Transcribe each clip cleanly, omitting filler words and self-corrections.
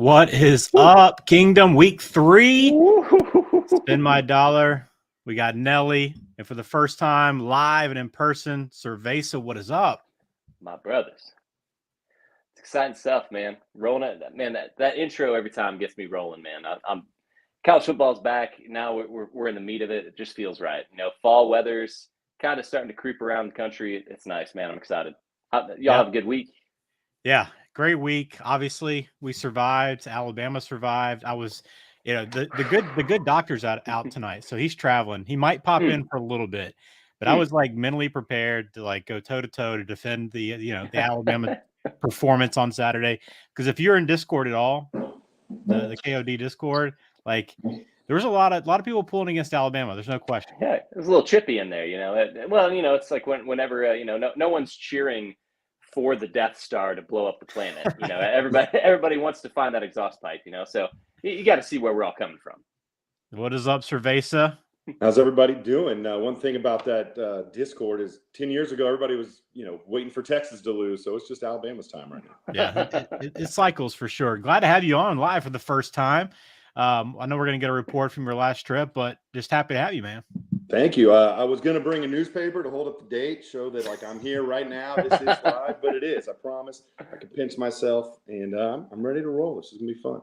What is up, Kingdom? Week 3. Spend my dollar. We got Nelly. And for the first time, live and in person, Sir Veza, what is up? My brothers. It's exciting stuff, man. Rolling it, man. That intro every time gets me rolling, man. I'm college football's back. Now we're in the meat of it. It just feels right. Fall weather's kind of starting to creep around the country. It's nice, man. I'm excited. Y'all have a good week. Yeah, great week. Obviously, we survived. Alabama survived. I was, the good doctor's out tonight, so he's traveling. He might pop in for a little bit, but I was like mentally prepared to like go toe to toe to defend the Alabama performance on Saturday. Because if you're in Discord at all, the KOD Discord, like there was a lot of people pulling against Alabama. There's no question. Yeah, there's a little chippy in there, Well, it's like whenever no one's cheering for the Death Star to blow up the planet. Everybody wants to find that exhaust pipe, so you got to see where we're all coming from. What is up, Sir Veza? How's everybody doing? One thing about that Discord is 10 years ago, everybody was, waiting for Texas to lose. So it's just Alabama's time right now. Yeah, it cycles for sure. Glad to have you on live for the first time. I know we're going to get a report from your last trip, but just happy to have you, man. Thank you. I was going to bring a newspaper to hold up the date, show that like I'm here right now. This is live, but it is. I promise. I can pinch myself, and I'm ready to roll. This is going to be fun.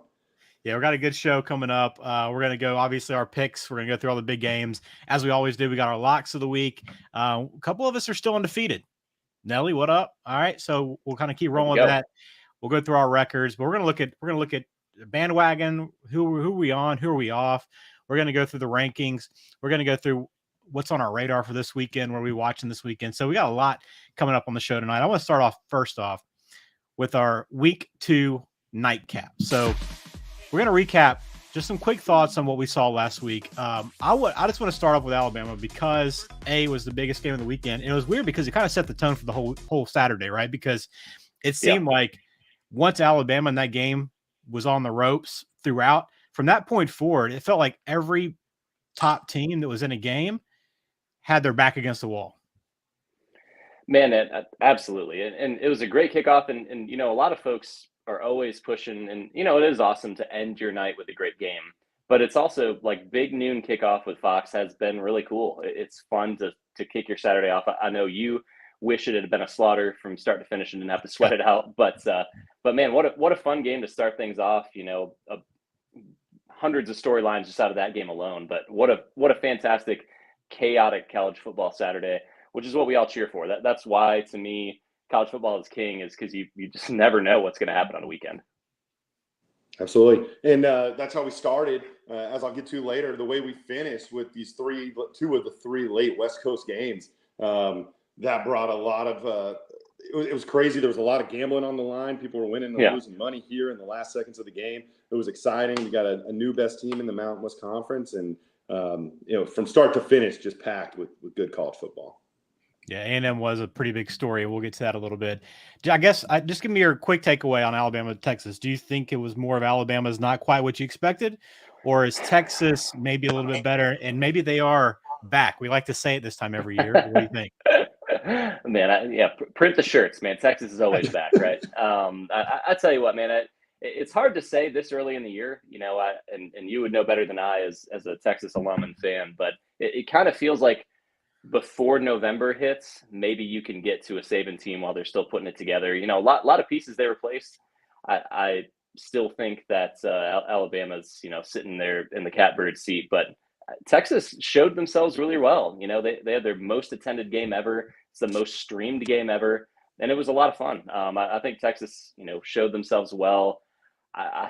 Yeah, we got a good show coming up. We're going to go, obviously, our picks. We're going to go through all the big games. As we always do, we got our locks of the week. A couple of us are still undefeated. Nelly, what up? All right, so we'll kind of keep rolling that. We'll go through our records, but we're going to look at the bandwagon, who are we on, who are we off. We're going to go through the rankings. We're going to go through what's on our radar for this weekend, what are we watching this weekend. So we got a lot coming up on the show tonight. I want to start off first off with our week 2 nightcap. So we're going to recap just some quick thoughts on what we saw last week. I just want to start off with Alabama because it was the biggest game of the weekend. And it was weird because it kind of set the tone for the whole Saturday, right? Because it seemed like once Alabama in that game was on the ropes throughout, from that point forward, it felt like every top team that was in a game had their back against the wall. Man, absolutely. And it was a great kickoff. And a lot of folks are always pushing, and it is awesome to end your night with a great game, but it's also like big noon kickoff with Fox has been really cool. It's fun to kick your Saturday off. I know you wish it had been a slaughter from start to finish and didn't have to sweat it out, but man, what a fun game to start things off. Hundreds of storylines just out of that game alone, but what a fantastic chaotic college football Saturday, which is what we all cheer for. That's why, to me, college football is king, is because you just never know what's going to happen on a weekend. Absolutely. And that's how we started, as I'll get to later, the way we finished with these 2 of the 3 late West Coast games. That brought a lot of it was crazy. There was a lot of gambling on the line. People were winning and losing money here in the last seconds of the game. It was exciting. We got a new best team in the Mountain West Conference, and from start to finish, just packed with good college football. Yeah, A&M was a pretty big story. We'll get to that a little bit. I guess just give me your quick takeaway on Alabama, Texas. Do you think it was more of Alabama's not quite what you expected, or is Texas maybe a little bit better, and maybe they are back? We like to say it this time every year. What do you think? Man, print the shirts, man. Texas is always back, right? I tell you what, man, it's hard to say this early in the year, and you would know better than I as a Texas alum and fan, but it kind of feels like before November hits, maybe you can get to a Saban team while they're still putting it together. A lot of pieces they replaced. I still think that Alabama's, sitting there in the catbird seat, but Texas showed themselves really well. They had their most attended game ever. It's the most streamed game ever, and it was a lot of fun. I think Texas, showed themselves well.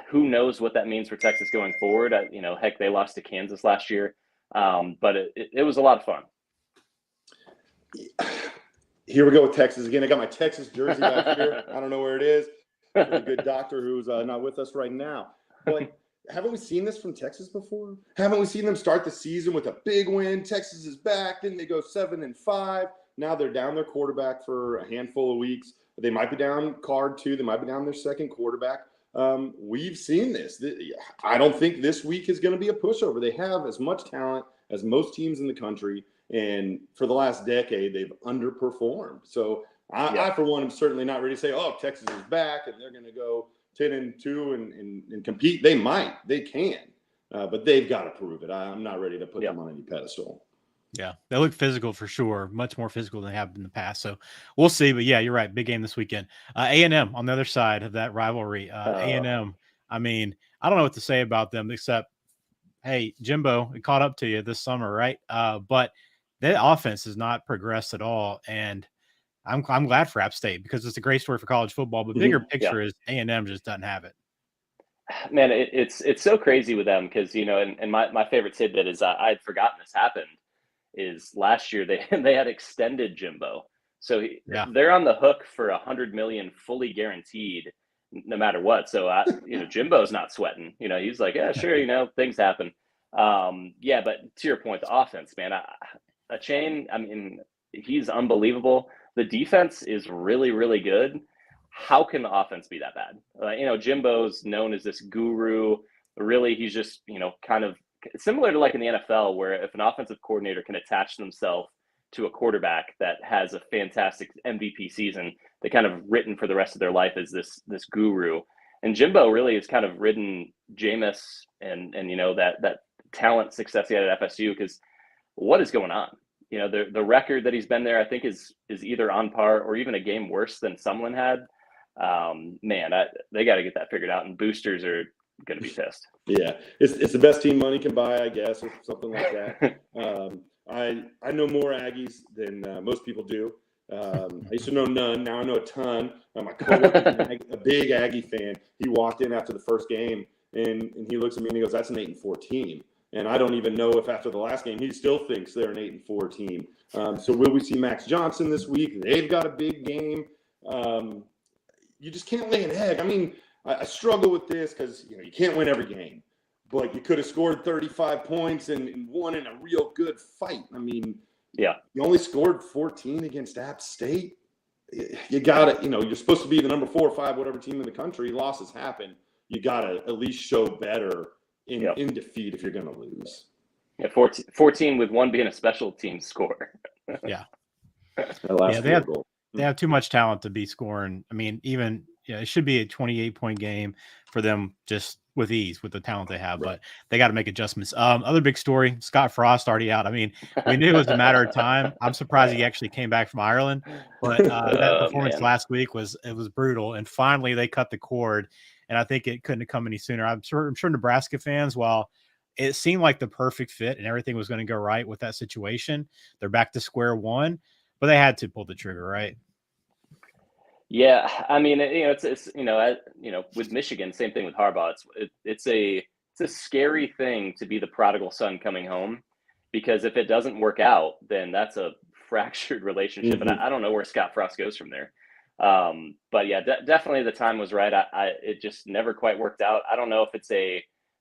Who knows what that means for Texas going forward? Heck, they lost to Kansas last year, but it was a lot of fun. Here we go with Texas again. I got my Texas jersey back here. I don't know where it is. A good doctor who's not with us right now. But haven't we seen this from Texas before? Haven't we seen them start the season with a big win? Texas is back. Then they go 7-5. Now they're down their quarterback for a handful of weeks. They might be down Card too. They might be down their second quarterback. We've seen this. I don't think this week is going to be a pushover. They have as much talent as most teams in the country. And for the last decade, they've underperformed. So I for one, am certainly not ready to say, oh, Texas is back and they're going to go 10-2 and compete, they can, but they've got to prove it. I'm not ready to put them on any pedestal. Yeah, they look physical for sure, much more physical than they have in the past. So we'll see. But yeah, you're right. Big game this weekend. A&M on the other side of that rivalry. A&M. I mean, I don't know what to say about them except, hey, Jimbo, it caught up to you this summer, right? But their offense has not progressed at all, and I'm glad for App State because it's a great story for college football. But bigger picture is A&M just doesn't have it. Man, it's so crazy with them because, you know, and my favorite tidbit is I'd forgotten this happened. Is last year they had extended Jimbo, so they're on the hook for $100 million fully guaranteed, no matter what. So you know, Jimbo's not sweating. You know, he's like, yeah, sure, you know, things happen. Yeah, but to your point, the offense, man, a chain. I mean, he's unbelievable. The defense is really, really good. How can the offense be that bad? You know, Jimbo's known as this guru. Really, he's just, you know, kind of similar to like in the NFL, where if an offensive coordinator can attach themselves to a quarterback that has a fantastic MVP season, they kind of written for the rest of their life as this guru. And Jimbo really has kind of ridden Jameis and you know that talent success he had at FSU, because what is going on? You know, the record that he's been there, I think is either on par or even a game worse than Sumlin had. Man, they got to get that figured out, and boosters are going to be pissed. Yeah, it's the best team money can buy, I guess, or something like that. I know more Aggies than most people do. I used to know none. Now I know a ton. My coworker, a big Aggie fan. He walked in after the first game, and he looks at me and he goes, "That's an 8-4 team." And I don't even know if after the last game he still thinks they're an 8-4 team. So will we see Max Johnson this week? They've got a big game. You just can't lay an egg. I mean, I struggle with this because, you know, you can't win every game, but you could have scored 35 points and won in a real good fight. I mean, yeah, you only scored 14 against App State. You got to, you know, you're supposed to be the number 4 or 5, whatever team in the country. Losses happen. You got to at least show better in defeat if you're going to lose. Yeah, 14 with one being a special team score. Yeah. They have too much talent to be scoring. I mean, even it should be a 28-point game for them just with ease with the talent they have, but they got to make adjustments. Other big story, Scott Frost already out. I mean, we knew it was a matter of time. I'm surprised he actually came back from Ireland, but that performance last week was brutal. And finally they cut the cord, and I think it couldn't have come any sooner. I'm sure Nebraska fans, while it seemed like the perfect fit and everything was going to go right with that situation, they're back to square one, but they had to pull the trigger, right? Yeah, I mean, you know, it's you know, with Michigan, same thing with Harbaugh. It's a scary thing to be the prodigal son coming home, because if it doesn't work out, then that's a fractured relationship, and I don't know where Scott Frost goes from there. But yeah, definitely the time was right. It just never quite worked out. I don't know if it's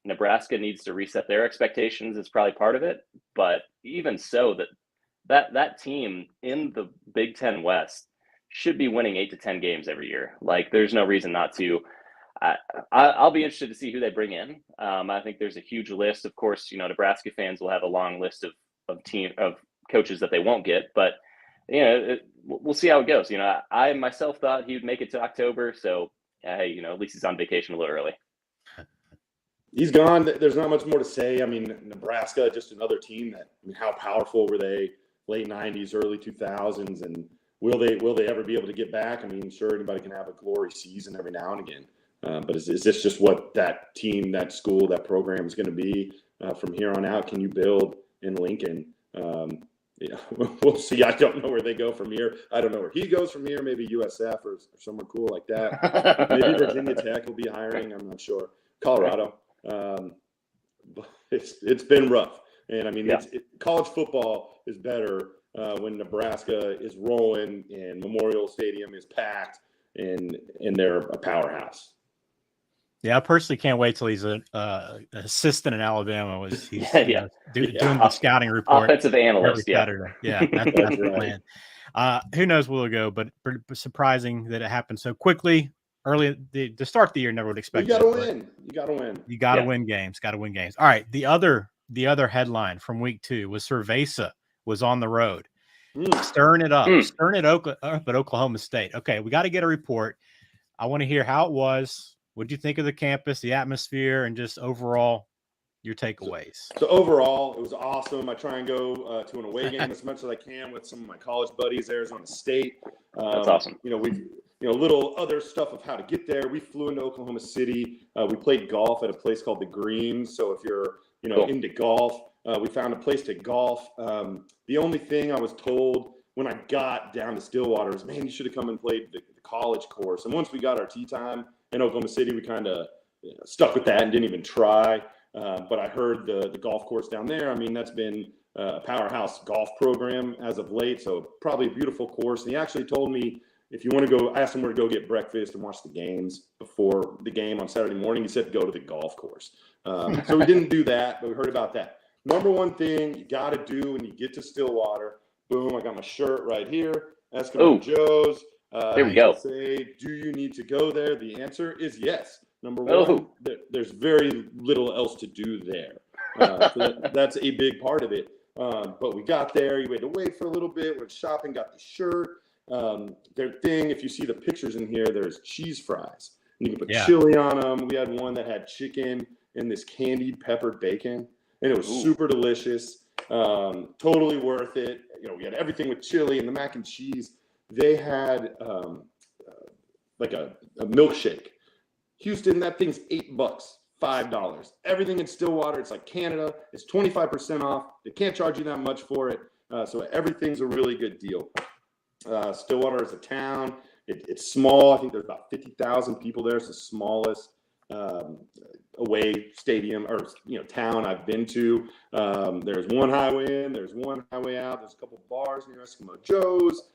Nebraska needs to reset their expectations is probably part of it, but even so, that team in the Big Ten West should be winning 8 to 10 games every year. Like, there's no reason not to. I'll be interested to see who they bring in. I think there's a huge list. Of course, you know, Nebraska fans will have a long list of coaches that they won't get, but you know, we'll see how it goes. You know, I myself thought he would make it to October, so hey, you know, at least he's on vacation a little early. He's gone. There's not much more to say. I mean, Nebraska, just another team that, I mean, how powerful were they late 90s, early 2000s, and will they ever be able to get back? I mean, sure, anybody can have a glory season every now and again, but is this just what that team, that school, that program is going to be from here on out? Can you build in Lincoln? Yeah, we'll see. I don't know where they go from here. I don't know where he goes from here. Maybe USF or somewhere cool like that. Maybe Virginia Tech will be hiring. I'm not sure. Colorado. But it's been rough, and I mean, college football is better when Nebraska is rolling and Memorial Stadium is packed and they're a powerhouse. Yeah, I personally can't wait till he's an assistant in Alabama. He's doing the scouting report, offensive analyst. Saturday. Yeah, that's the plan. Who knows where it'll go, but surprising that it happened so quickly. Early to start the year, never would expect. You got to win. You got to win games. Got to win games. All right. The other headline from week 2 was Sir Veza was on the road, stirring it up at Oklahoma State. Okay, we got to get a report. I want to hear how it was. What'd you think of the campus, the atmosphere, and just overall your takeaways? So overall, it was awesome. I try and go to an away game as much as I can with some of my college buddies, Arizona State. That's awesome. Little other stuff of how to get there. We flew into Oklahoma City. We played golf at a place called the Greens. So if you're, Cool. into golf, we found a place to golf. The only thing I was told when I got down to Stillwater was, man, you should have come and played the college course. And once we got our tee time in Oklahoma City, we kind of stuck with that and didn't even try. But I heard the golf course down there. I mean, that's been a powerhouse golf program as of late. So probably a beautiful course. And he actually told me, if you want to go, ask him where to go get breakfast and watch the games before the game on Saturday morning, he said go to the golf course. So we didn't do that, but we heard about that. Number one thing you got to do when you get to Stillwater, boom, I got my shirt right here. Eskimo Joe's. There we go. Say, do you need to go there? The answer is yes. Number one, there's very little else to do there. So that's a big part of it. But we got there. You had to wait for a little bit. Went shopping, got the shirt. Their thing, if you see the pictures in here, there's cheese fries. And you can put chili on them. We had one that had chicken and this candied peppered bacon. And it was super delicious. Totally worth it. We had everything with chili and the mac and cheese. They had like a milkshake. Houston, that thing's $8, $5. Everything in Stillwater, it's like Canada. It's 25% off. They can't charge you that much for it. So everything's a really good deal. Stillwater is a town. It's small. I think there's about 50,000 people there. It's the smallest away stadium or town I've been to. There's one highway in. There's one highway out. There's a couple of bars near Eskimo Joe's.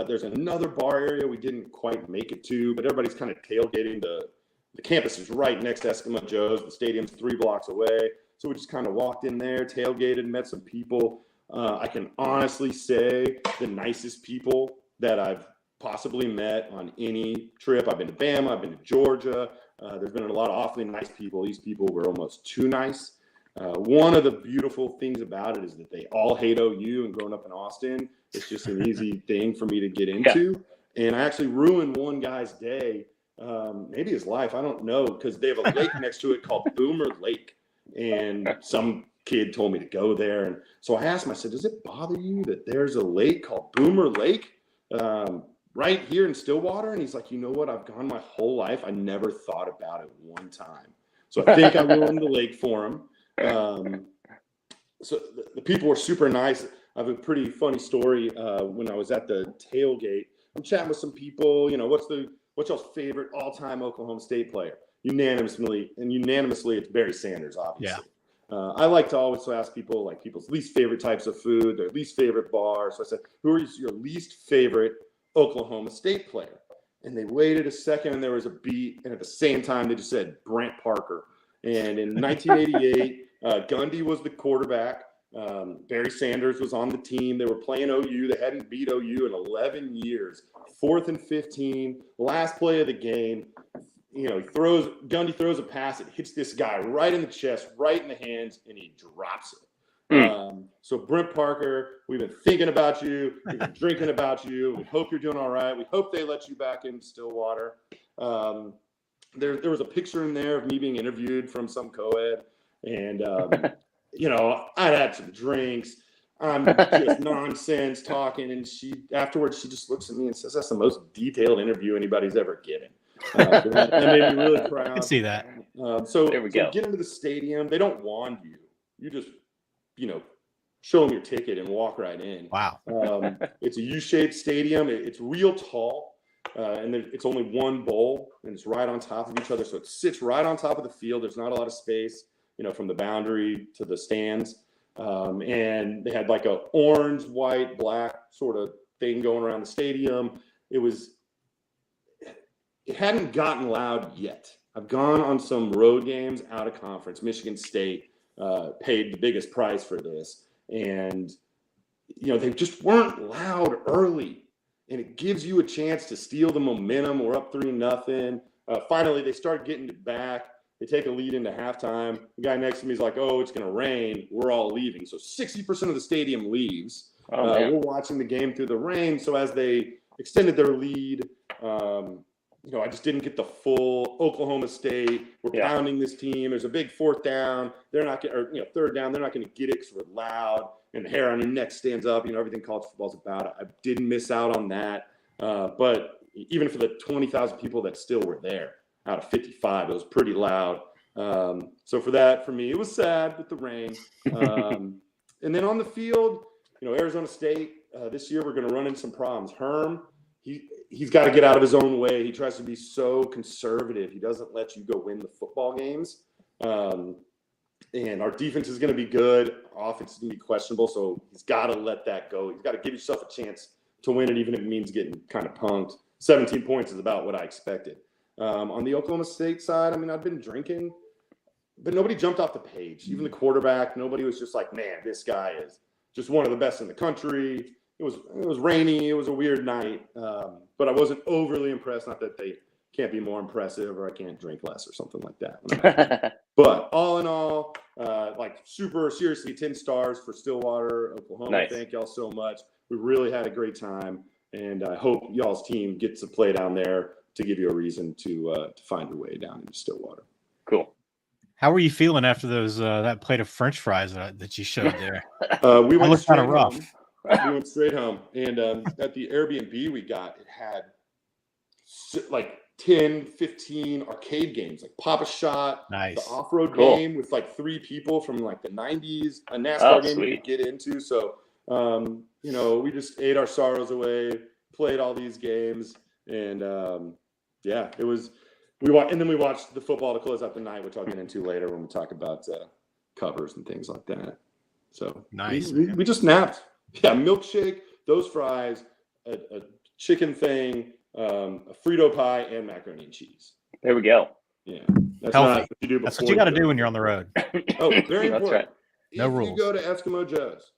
There's another bar area we didn't quite make it to, but everybody's kind of tailgating. The campus is right next to Eskimo Joe's. The stadium's 3 blocks away. So we just kind of walked in there, tailgated, met some people. I can honestly say the nicest people that I've possibly met on any trip. I've been to Bama. I've been to Georgia. There's been a lot of awfully nice people. These people were almost too nice. One of the beautiful things about it is that they all hate OU, and growing up in Austin, it's just an easy thing for me to get into. Yeah. And I actually ruined one guy's day, maybe his life, I don't know, because they have a lake next to it called Boomer Lake. And some kid told me to go there. And so I asked him, I said, does it bother you that there's a lake called Boomer Lake right here in Stillwater? And he's like, you know what? I've gone my whole life. I never thought about it one time. So I think I ruined the lake for him. So the people were super nice. I have a pretty funny story. When I was at the tailgate, I'm chatting with some people, what's y'all's favorite all-time Oklahoma State player? Unanimously, it's Barry Sanders, obviously. Yeah. I like to always ask people people's least favorite types of food, their least favorite bars. So I said, who is your least favorite Oklahoma State player? And they waited a second, and there was a beat. And at the same time, they just said Brent Parker. And in 1988, Gundy was the quarterback. Barry Sanders was on the team. They were playing OU. They hadn't beat OU in 11 years. 4th and 15, last play of the game. Gundy throws a pass. It hits this guy right in the chest, right in the hands, and he drops it. So Brent Parker, we've been thinking about you. We've been drinking about you. We hope you're doing all right. We hope they let you back in Stillwater. There was a picture in there of me being interviewed from some co-ed. And, I'd had some drinks. I'm just nonsense talking. And afterwards, she just looks at me and says, that's the most detailed interview anybody's ever given. That made me really proud. I can see that. So there we go. Get into the stadium. They don't wand you. You just, show them your ticket and walk right in. Wow. It's a U-shaped stadium. It's real tall. And it's only one bowl, and it's right on top of each other. So it sits right on top of the field. There's not a lot of space, from the boundary to the stands. And they had like a orange, white, black sort of thing going around the stadium. It hadn't gotten loud yet. I've gone on some road games out of conference. Michigan State paid the biggest price for this. And, they just weren't loud early. And it gives you a chance to steal the momentum. We're up 3-0. Finally, they start getting it back. They take a lead into halftime. The guy next to me is like, oh, it's going to rain. We're all leaving. So 60% of the stadium leaves. We're watching the game through the rain. So as they extended their lead, I just didn't get the full Oklahoma State. We're pounding this team. There's a big fourth down. They're not going to, third down. They're not going to get it because we're loud and the hair on your neck stands up. Everything college football's about. I didn't miss out on that. But even for the 20,000 people that still were there out of 55, it was pretty loud. So for me, it was sad with the rain. And then on the field, Arizona State, this year we're going to run into some problems. Herm, he's got to get out of his own way. He tries to be so conservative. He doesn't let you go win the football games. And our defense is going to be good. Offense is going to be questionable. So he's got to let that go. He's got to give yourself a chance to win it, even if it means getting kind of punked. 17 points is about what I expected. On the Oklahoma State side, I've been drinking, but nobody jumped off the page. Even the quarterback, nobody was just like, man, this guy is just one of the best in the country. It was rainy. It was a weird night, but I wasn't overly impressed. Not that they can't be more impressive or I can't drink less or something like that. But all in all, super seriously, 10 stars for Stillwater, Oklahoma. Nice. Thank y'all so much. We really had a great time, and I hope y'all's team gets to play down there to give you a reason to find your way down into Stillwater. Cool. How were you feeling after those that plate of French fries that you showed there? We went kind of rough. We went straight home, and at the Airbnb we got, it had like 10, 15 arcade games, like Pop-A-Shot, Nice. the off-road game with like 3 people from like the 90s, a NASCAR game we could get into. So, we just ate our sorrows away, played all these games, and it was. We watched the football to close out the night, which I'll get into later when we talk about covers and things like that. So nice. We just napped. Yeah, milkshake, those fries, a chicken thing, a Frito pie, and macaroni and cheese. There we go. Yeah, that's Healthy. not what you do. That's what you got to do when you're on the road. Oh, very important. That's right. No if rules. you go to Eskimo Joe's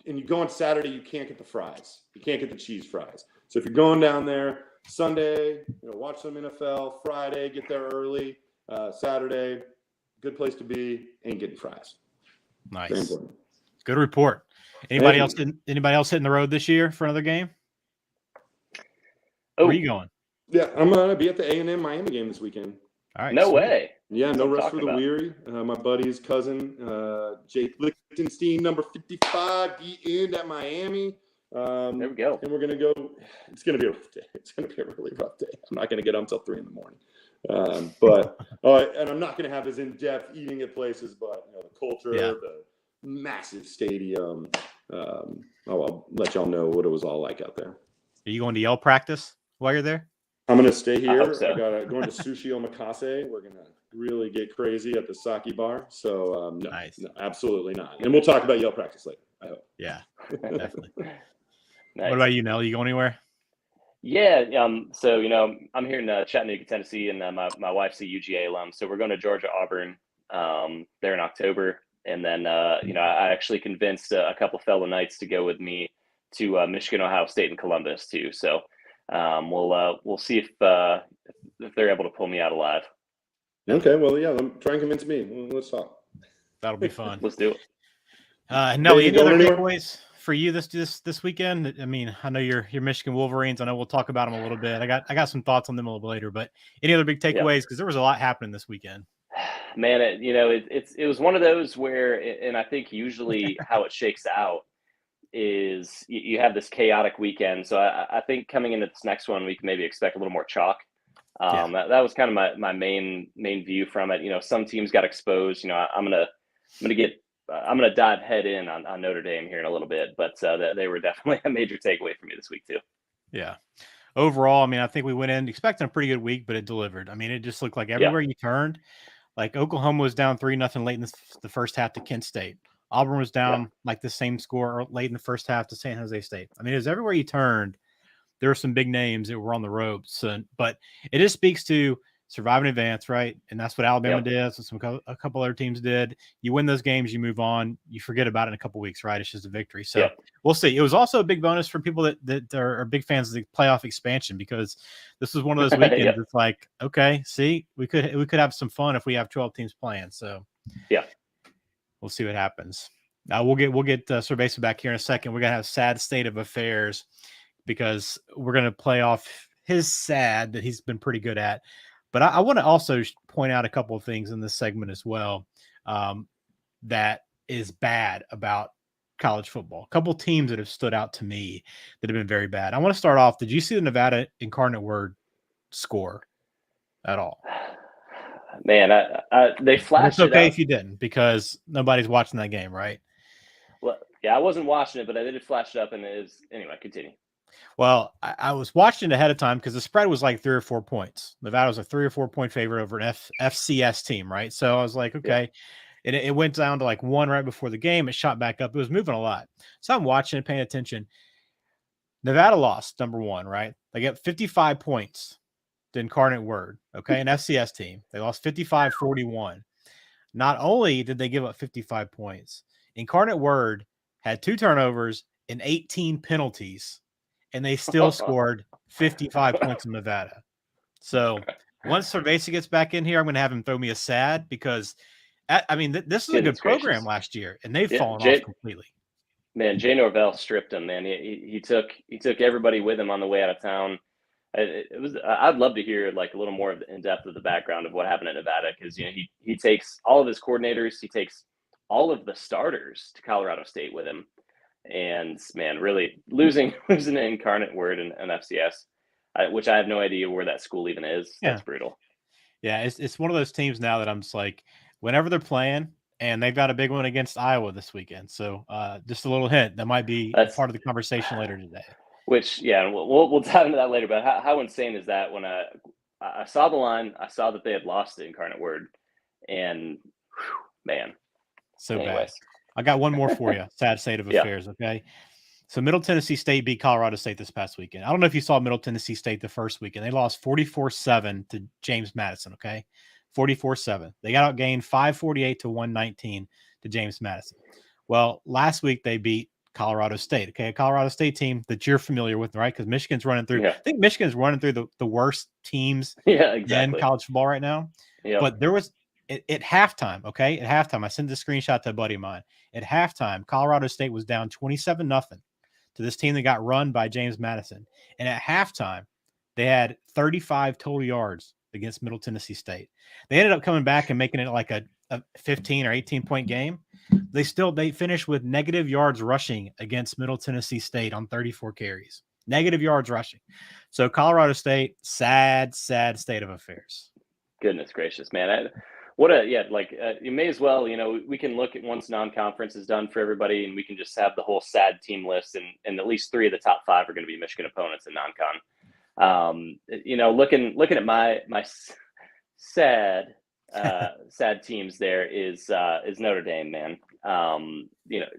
and you go on Saturday, you can't get the fries. You can't get the cheese fries. So if you're going down there Sunday, watch some NFL. Friday, get there early. Saturday, good place to be. Ain't getting fries. Nice. Very important. Good report. Anybody else hitting the road this year for another game? Oh, where are you going? Yeah, I'm gonna be at the A&M Miami game this weekend. All right. No sweet. way. Yeah, no rest for the about. weary. My buddy's cousin, Jake Lichtenstein, number 55, be in at Miami. There we go. And we're gonna go. It's gonna be a rough day. It's gonna be a really rough day. I'm not gonna get up until 3 a.m. But and I'm not gonna have as in-depth eating at places. But the culture, the massive stadium. I'll let y'all know what it was all like out there. Are you going to yell practice while you're there? I'm gonna stay here. I hope so. I got going to Sushi Omakase. We're gonna really get crazy at the sake bar. So no, Nice. no, absolutely not. And we'll talk about yell practice later. I hope. Yeah, definitely. Nice. What about you, Nelly? You going anywhere? Yeah. So I'm here in Chattanooga, Tennessee, and my wife's a UGA alum. So we're going to Georgia Auburn there in October, and then I actually convinced a couple fellow Knights to go with me to Michigan, Ohio State, and Columbus too. So we'll see if they're able to pull me out alive. Okay. Well, yeah. Try and convince me. Let's talk. That'll be fun. Let's do it. Nelly, any other anywhere? takeaways for you this weekend? I mean, I know you're Michigan Wolverines. I know we'll talk about them a little bit. I got some thoughts on them a little later. But any other big takeaways? Because there was a lot happening this weekend. Man, it was one of those where, and I think usually how it shakes out is you have this chaotic weekend. So I think coming into this next one, we can maybe expect a little more chalk. That was kind of my main view from it. Some teams got exposed. I'm gonna dive head in on Notre Dame here in a little bit, but they were definitely a major takeaway for me this week too. Yeah. Overall, I mean, I think we went in expecting a pretty good week, but it delivered. I mean, it just looked like everywhere you turned, like Oklahoma was down 3-0 late in the first half to Kent State. Auburn was down like the same score late in the first half to San Jose State. I mean, it was everywhere you turned. There were some big names that were on the ropes, but it just speaks to survive in advance, right? And that's what Alabama did. So a couple other teams did. You win those games, you move on. You forget about it in a couple weeks, right? It's just a victory. So we'll see. It was also a big bonus for people that are big fans of the playoff expansion, because this was one of those weekends. It's like, okay, see, we could have some fun if we have 12 teams playing. So we'll see what happens. We'll get Sir Veza back here in a second. We're gonna have sad state of affairs because we're gonna play off his sad that he's been pretty good at. But I want to also point out a couple of things in this segment as well that is bad about college football. A couple teams that have stood out to me that have been very bad. I want to start off. Did you see the Nevada Incarnate Word score at all? Man, they flashed It's okay it up. if you didn't, because nobody's watching that game, right? Well, yeah, I wasn't watching it, but I did flash it up, and it is anyway. Continue. Well, I was watching it ahead of time because the spread was like 3 or 4 points. Nevada was a 3 or 4 point favorite over an FCS team, right? So I was like, okay. Yeah. It went down to like 1 right before the game. It shot back up. It was moving a lot. So I'm watching it, paying attention. Nevada lost, number 1, right? They got 55 points. The Incarnate Word, okay, an FCS team. They lost 55-41. Not only did they give up 55 points, Incarnate Word had 2 turnovers and 18 penalties, and they still scored 55 points in Nevada. So once Sir Veza gets back in here, I'm going to have him throw me a sad, because, I mean, this is a good program last year, and they've fallen off completely. Man, Jay Norvell stripped him, man. He took everybody with him on the way out of town. I'd love to hear like a little more in depth of the background of what happened at Nevada, because he takes all of his coordinators, he takes all of the starters to Colorado State with him, and man, really losing an Incarnate Word in an FCS, which I have no idea where that school even is. Yeah. That's brutal. Yeah, it's one of those teams now that I'm just like, whenever they're playing, and they've got a big one against Iowa this weekend. So just a little hint, that might be part of the conversation later today. Which, yeah, we'll dive into that later. But how insane is that? When I saw the line, I saw that they had lost the Incarnate Word, and man, so bad. I got one more for you. Sad state of affairs. Okay, so Middle Tennessee State beat Colorado State this past weekend. I don't know if you saw Middle Tennessee State the first weekend. They lost 44-7 to James Madison. Okay, 44-7. They got outgained 548-119 to James Madison. Well, last week they beat Colorado State. Okay, a Colorado State team that you're familiar with, right? Because Michigan's running through. I think Michigan's running through the worst teams in college football right now. But there was at halftime. Okay, at halftime, I sent the screenshot to a buddy of mine. At halftime, Colorado State was down 27-0 to this team that got run by James Madison. And at halftime, they had 35 total yards against Middle Tennessee State. They ended up coming back and making it like a 15 or 18 point game. They finished with negative yards rushing against Middle Tennessee State on 34 carries. Negative yards rushing. So Colorado State, sad state of affairs. Goodness gracious, man. You may as well, we can look at once non-conference is done for everybody, and we can just have the whole sad team list, and at least 3 of the top 5 are going to be Michigan opponents in non-con. Looking at my sad teams there is Notre Dame, man.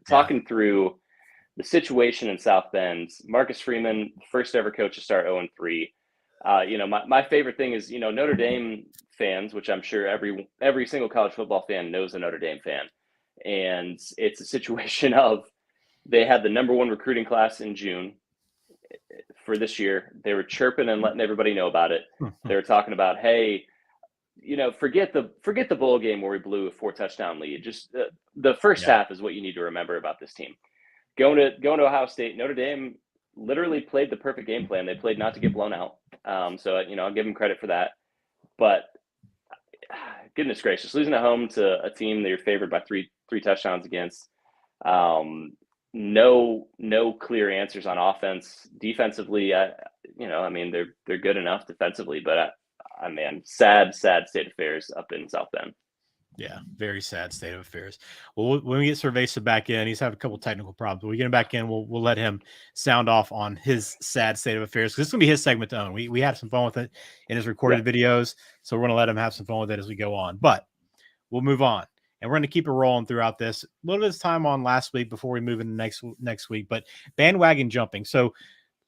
Talking through the situation in South Bend, Marcus Freeman, first ever coach to start 0-3. My favorite thing is, Notre Dame fans, which I'm sure every single college football fan knows a Notre Dame fan. And it's a situation of, they had the number 1 recruiting class in June for this year. They were chirping and letting everybody know about it. They were talking about, hey, forget the bowl game where we blew a 4 touchdown lead. Just the first half is what you need to remember about this team. Going to Ohio State, Notre Dame literally played the perfect game plan. They played not to get blown out. So I'll give them credit for that. But goodness gracious, losing at home to a team that you're favored by three touchdowns against. No clear answers on offense. Defensively, they're good enough defensively, but sad state of affairs up in South Bend. Yeah, very sad state of affairs. Well, when we get Sir Veza back in, he's having a couple technical problems. When we get him back in, we'll let him sound off on his sad state of affairs, because this is going to be his segment to own. We had some fun with it in his recorded videos, so we're going to let him have some fun with it as we go on. But we'll move on, and we're going to keep it rolling throughout this. A little bit of time on last week before we move into next week, but bandwagon jumping. So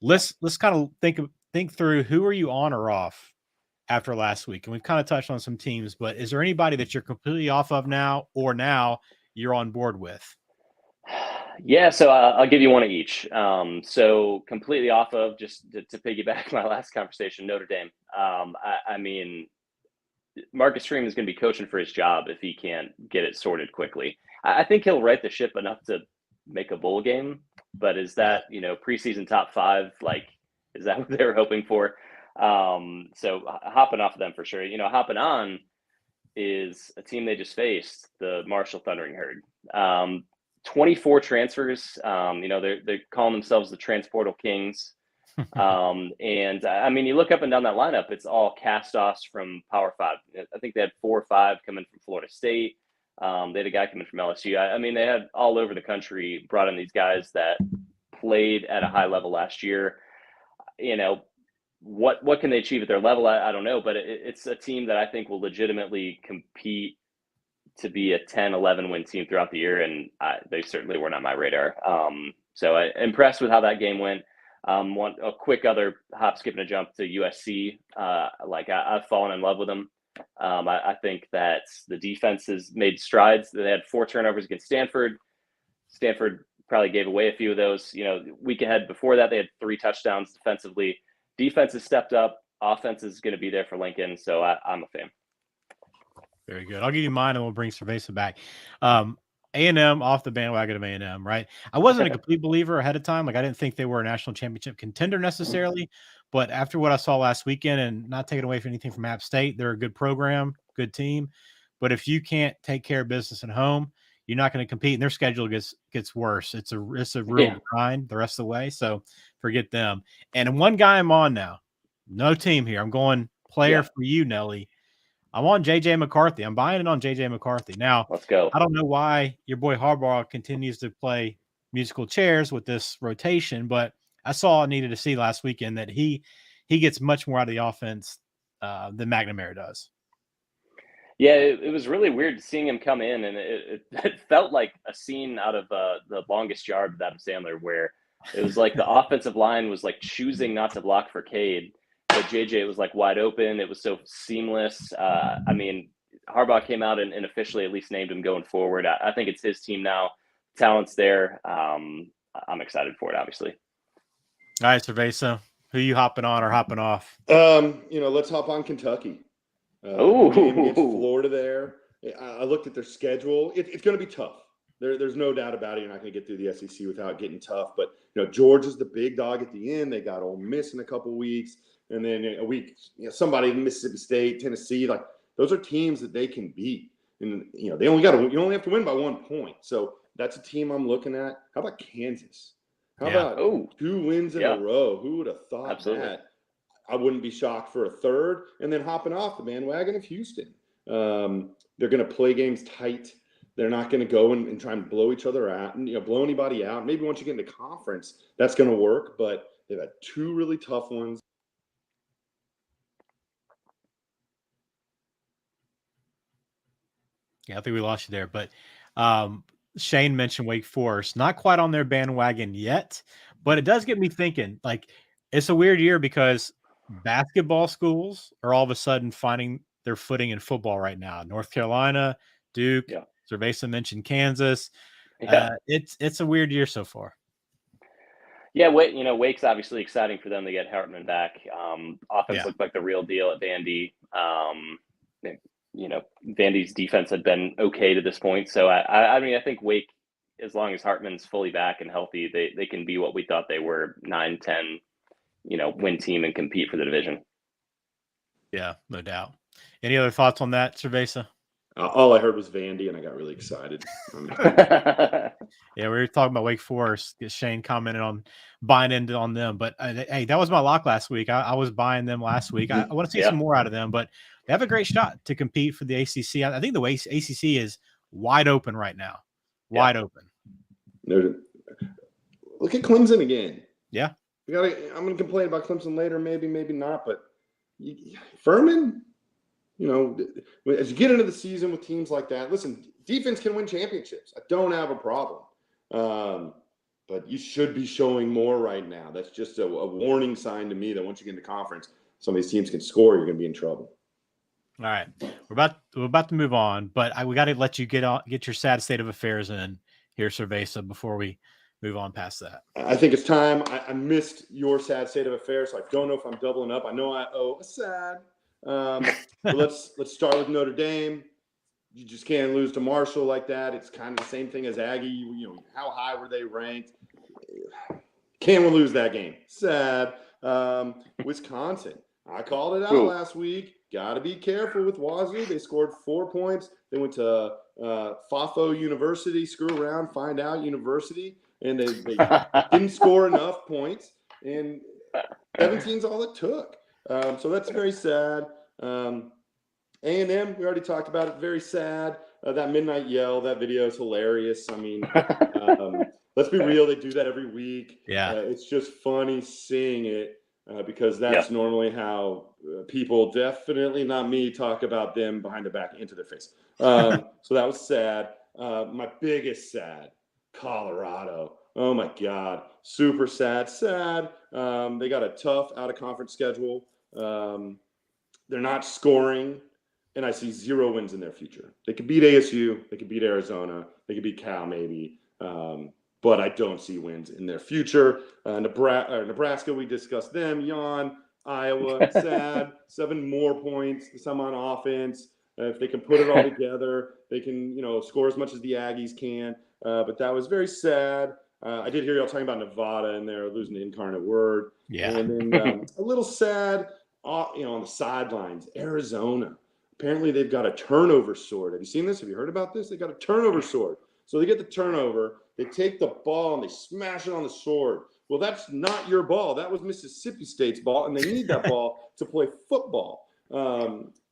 let's kind of think through, who are you on or off after last week? And we've kind of touched on some teams, but is there anybody that you're completely off of now, or now you're on board with? Yeah, so I'll give you one of each. So completely off of, just to piggyback my last conversation, Notre Dame. Marcus Freeman is going to be coaching for his job if he can't get it sorted quickly. I think he'll right the ship enough to make a bowl game, but is that, preseason top 5? Like, is that what they were hoping for? So hopping off of them for sure. Hopping on is a team they just faced, the Marshall Thundering Herd. 24 transfers. They're calling themselves the Transportal Kings. And I mean, you look up and down that lineup, it's all cast-offs from Power 5. I think they had 4 or 5 coming from Florida State. They had a guy coming from LSU. I mean, they had all over the country brought in these guys that played at a high level last year. What can they achieve at their level? I don't know, but it's a team that I think will legitimately compete to be a 10-11 win team throughout the year, and they certainly weren't on my radar. So I impressed with how that game went. Want a quick other hop, skip, and a jump to USC. I've fallen in love with them. I think that the defense has made strides. They had 4 turnovers against Stanford. Stanford probably gave away a few of those. Week ahead before that, they had 3 touchdowns defensively. Defense has stepped up. Offense is going to be there for Lincoln, so I'm a fan. Very good. I'll give you mine, and we'll bring Cerveza back. A&M off the bandwagon of A&M, right? I wasn't a complete believer ahead of time. Like, I didn't think they were a national championship contender necessarily, but after what I saw last weekend, and not taking away from anything from App State, they're a good program, good team. But if you can't take care of business at home, you're not going to compete, and their schedule gets worse. It's a real grind the rest of the way. So forget them. And one guy I'm on now, no team here. I'm going player for you, Nelly. I'm on JJ McCarthy. I'm buying it on JJ McCarthy. Now, let's go. I don't know why your boy Harbaugh continues to play musical chairs with this rotation, but I needed to see last weekend that he gets much more out of the offense than McNamara does. Yeah, it was really weird seeing him come in, and it felt like a scene out of The Longest Yard with Adam Sandler, where it was like the offensive line was like choosing not to block for Cade, but JJ was like wide open. It was so seamless. I mean, Harbaugh came out and officially at least named him going forward. I think it's his team now. Talent's there. I'm excited for it, obviously. All right, Cerveza, who you hopping on or hopping off? Let's hop on Kentucky. Game against Florida there. I looked at their schedule. It's going to be tough. There's no doubt about it. You're not going to get through the SEC without getting tough. But, Georgia's the big dog at the end. They got Ole Miss in a couple of weeks. And then a week, somebody in Mississippi State, Tennessee, like those are teams that they can beat. And, you only have to win by 1 point. So that's a team I'm looking at. How about Kansas? How about 2 wins in a row? Who would have thought that? I wouldn't be shocked for a third. And then hopping off the bandwagon of Houston. They're going to play games tight. They're not going to go and try and blow each other out and blow anybody out. Maybe once you get into conference, that's going to work. But they've had 2 really tough ones. Yeah, I think we lost you there. But Shane mentioned Wake Forest. Not quite on their bandwagon yet, but it does get me thinking. Like, it's a weird year because basketball schools are all of a sudden finding their footing in football right now. North Carolina, Duke, Cerveza mentioned Kansas. It's a weird year so far. Yeah, Wake's obviously exciting for them to get Hartman back. Offense looked like the real deal at Vandy. Vandy's defense had been okay to this point. So, I think Wake, as long as Hartman's fully back and healthy, they can be what we thought they were, 9-10, win team and compete for the division. Yeah, no doubt. Any other thoughts on that, Cerveza? All I heard was Vandy, and I got really excited. Yeah, we were talking about Wake Forest. Shane commented on buying into on them. But, hey, that was my lock last week. I was buying them last week. I want to see some more out of them. But they have a great shot to compete for the ACC. I think the ACC is wide open right now. Wide open. Look at Clemson again. Yeah. I'm going to complain about Clemson later, maybe not. But Furman, as you get into the season with teams like that, listen, defense can win championships. I don't have a problem. But you should be showing more right now. That's just a warning sign to me that once you get into conference, some of these teams can score, you're going to be in trouble. All right. We're about to move on, but we got to let you get your sad state of affairs in here, Cerveza, before we move on past that. I think it's time. I missed your sad state of affairs, so I don't know if I'm doubling up. I know I owe a sad. But let's start with Notre Dame. You just can't lose to Marshall like that. It's kind of the same thing as Aggie. How high were they ranked? Can't lose that game. Sad. Wisconsin. I called it out last week. Got to be careful with Wazoo. They scored 4 points. They went to KOD University, screw around, find out University, and they didn't score enough points. And 17's all it took. So that's very sad. A&M, we already talked about it. Very sad. That midnight yell, that video is hilarious. I mean, let's be real. They do that every week. Yeah. It's just funny seeing it because that's normally how people, definitely not me, talk about them behind their back into their face. So that was sad. My biggest sad, Colorado. Oh, my God. Super sad. They got a tough out-of-conference schedule. They're not scoring, and I see 0 wins in their future. They could beat ASU. They could beat Arizona. They could beat Cal maybe. But I don't see wins in their future. Nebraska, we discussed them. Yawn. Iowa, sad. 7 more points. Some on offense. If they can put it all together, they can, score as much as the Aggies can. But that was very sad. I did hear y'all talking about Nevada and they're losing the incarnate word. Yeah. And then a little sad, on the sidelines, Arizona. Apparently they've got a turnover sword. Have you seen this? Have you heard about this? They got a turnover sword. So they get the turnover, they take the ball and they smash it on the sword. Well, that's not your ball. That was Mississippi State's ball, and they need that ball to play football.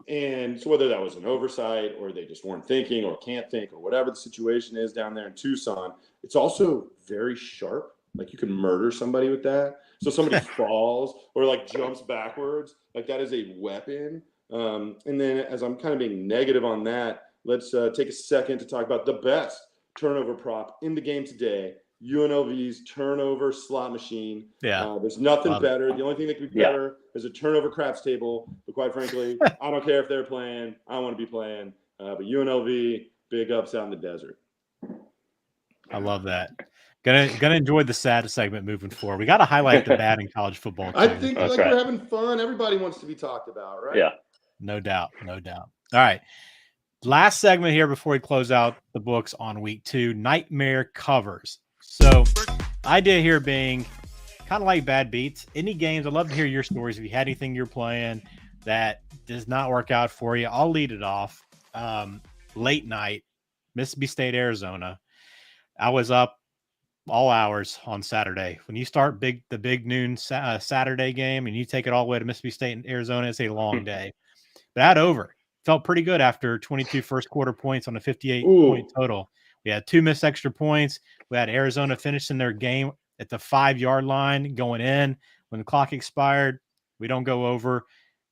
And so whether that was an oversight or they just weren't thinking or can't think or whatever the situation is down there in Tucson, it's also very sharp. Like you can murder somebody with that. So somebody falls or like jumps backwards, like that is a weapon. And then as I'm kind of being negative on that, let's take a second to talk about the best turnover prop in the game today. UNLV's turnover slot machine. Yeah. There's nothing better. The only thing that could be better is a turnover craps table. But quite frankly, I don't care if they're playing. I want to be playing. But UNLV, big ups out in the desert. I love that. Gonna enjoy the sad segment moving forward. We got to highlight the bad in college football too. I think we're having fun. Everybody wants to be talked about, right? Yeah. No doubt. All right. Last segment here before we close out the books on week 2, nightmare covers. So idea here being kind of like bad beats. Any games, I'd love to hear your stories. If you had anything you're playing that does not work out for you, I'll lead it off. Late night, Mississippi State, Arizona. I was up all hours on Saturday. When you start the big noon Saturday game and you take it all the way to Mississippi State and Arizona, it's a long day. That over. Felt pretty good after 22 first quarter points on a 58-point total. We had 2 missed extra points. We had Arizona finishing their game at the 5-yard line going in. When the clock expired, we don't go over.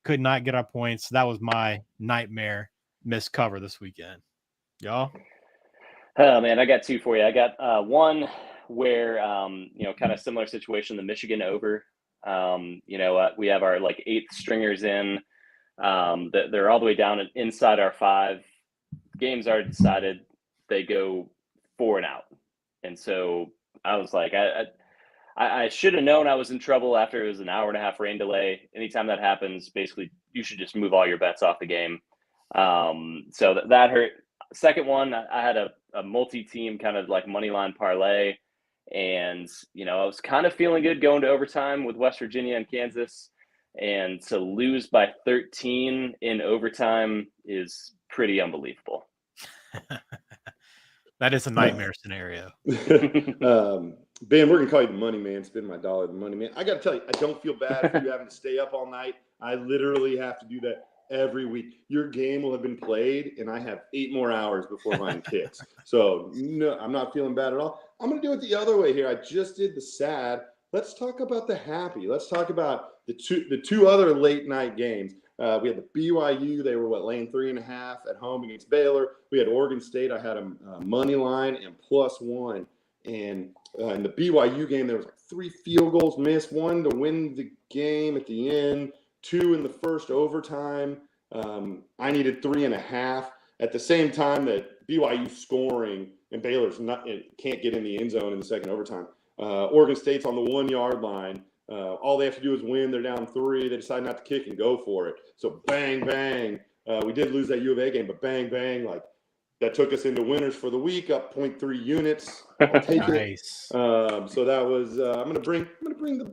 Could not get our points. That was my nightmare missed cover this weekend. Y'all? Oh, man, I got 2 for you. I got one where, kind of similar situation, the Michigan over. We have our 8th stringers in. They're all the way down inside our 5. Games are decided. They go 4 and out. And so I was like, I should have known I was in trouble after it was an hour and a half rain delay. Anytime that happens, basically you should just move all your bets off the game. So that hurt. Second one, I had a multi-team kind of like money line parlay. And, I was kind of feeling good going to overtime with West Virginia and Kansas. And to lose by 13 in overtime is pretty unbelievable. That is a nightmare scenario. Ben, we're going to call you the money man. Spend my dollar, the money man. I got to tell you, I don't feel bad for you having to stay up all night. I literally have to do that every week. Your game will have been played, and I have 8 more hours before mine kicks. So, no, I'm not feeling bad at all. I'm going to do it the other way here. I just did the sad. Let's talk about the happy. Let's talk about the two other late night games. We had the BYU. They were laying 3.5 at home against Baylor. We had Oregon State. I had a money line and +1. And in the BYU game, there was 3 field goals missed, 1 to win the game at the end, 2 in the first overtime. I needed 3.5 at the same time that BYU scoring and Baylor's can't get in the end zone in the second overtime. Oregon State's on the 1-yard line. All they have to do is win. They're down 3. They decide not to kick and go for it. So bang, bang. We did lose that U of A game, but bang, bang. That took us into winners for the week, up 0.3 units. I'll take Nice. it. So that was. I'm gonna bring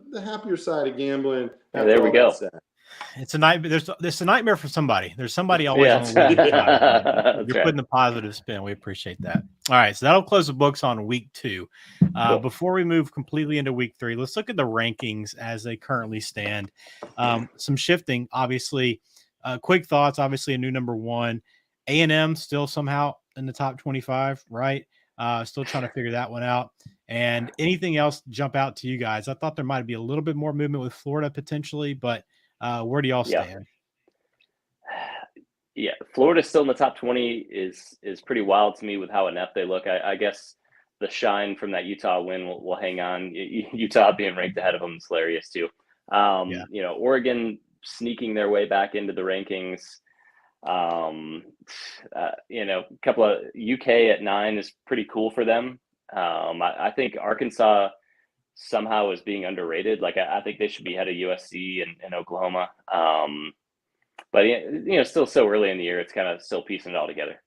the happier side of gambling. There we go. It's a nightmare. There's a nightmare for somebody. There's somebody always on the Yeah, losing side. that's You're right. putting the positive spin. We appreciate that. All right, so that'll close the books on week 2. Cool. Before we move completely into week 3, let's look at the rankings as they currently stand. Some shifting, obviously. Quick thoughts. Obviously, a new number 1. A&M still somehow in the top 25, right? Still trying to figure that one out. And anything else jump out to you guys? I thought there might be a little bit more movement with Florida potentially, but where do y'all stand? Yeah, Florida's still in the top 20 is pretty wild to me with how inept they look. I guess the shine from that Utah win will hang on. Utah being ranked ahead of them is hilarious too. You know, Oregon sneaking their way back into the rankings. You know, a couple of UK at 9 is pretty cool for them. I think Arkansas somehow is being underrated. Like I think they should be ahead of USC and Oklahoma. But you know, still so early in the year, it's kind of still piecing it all together.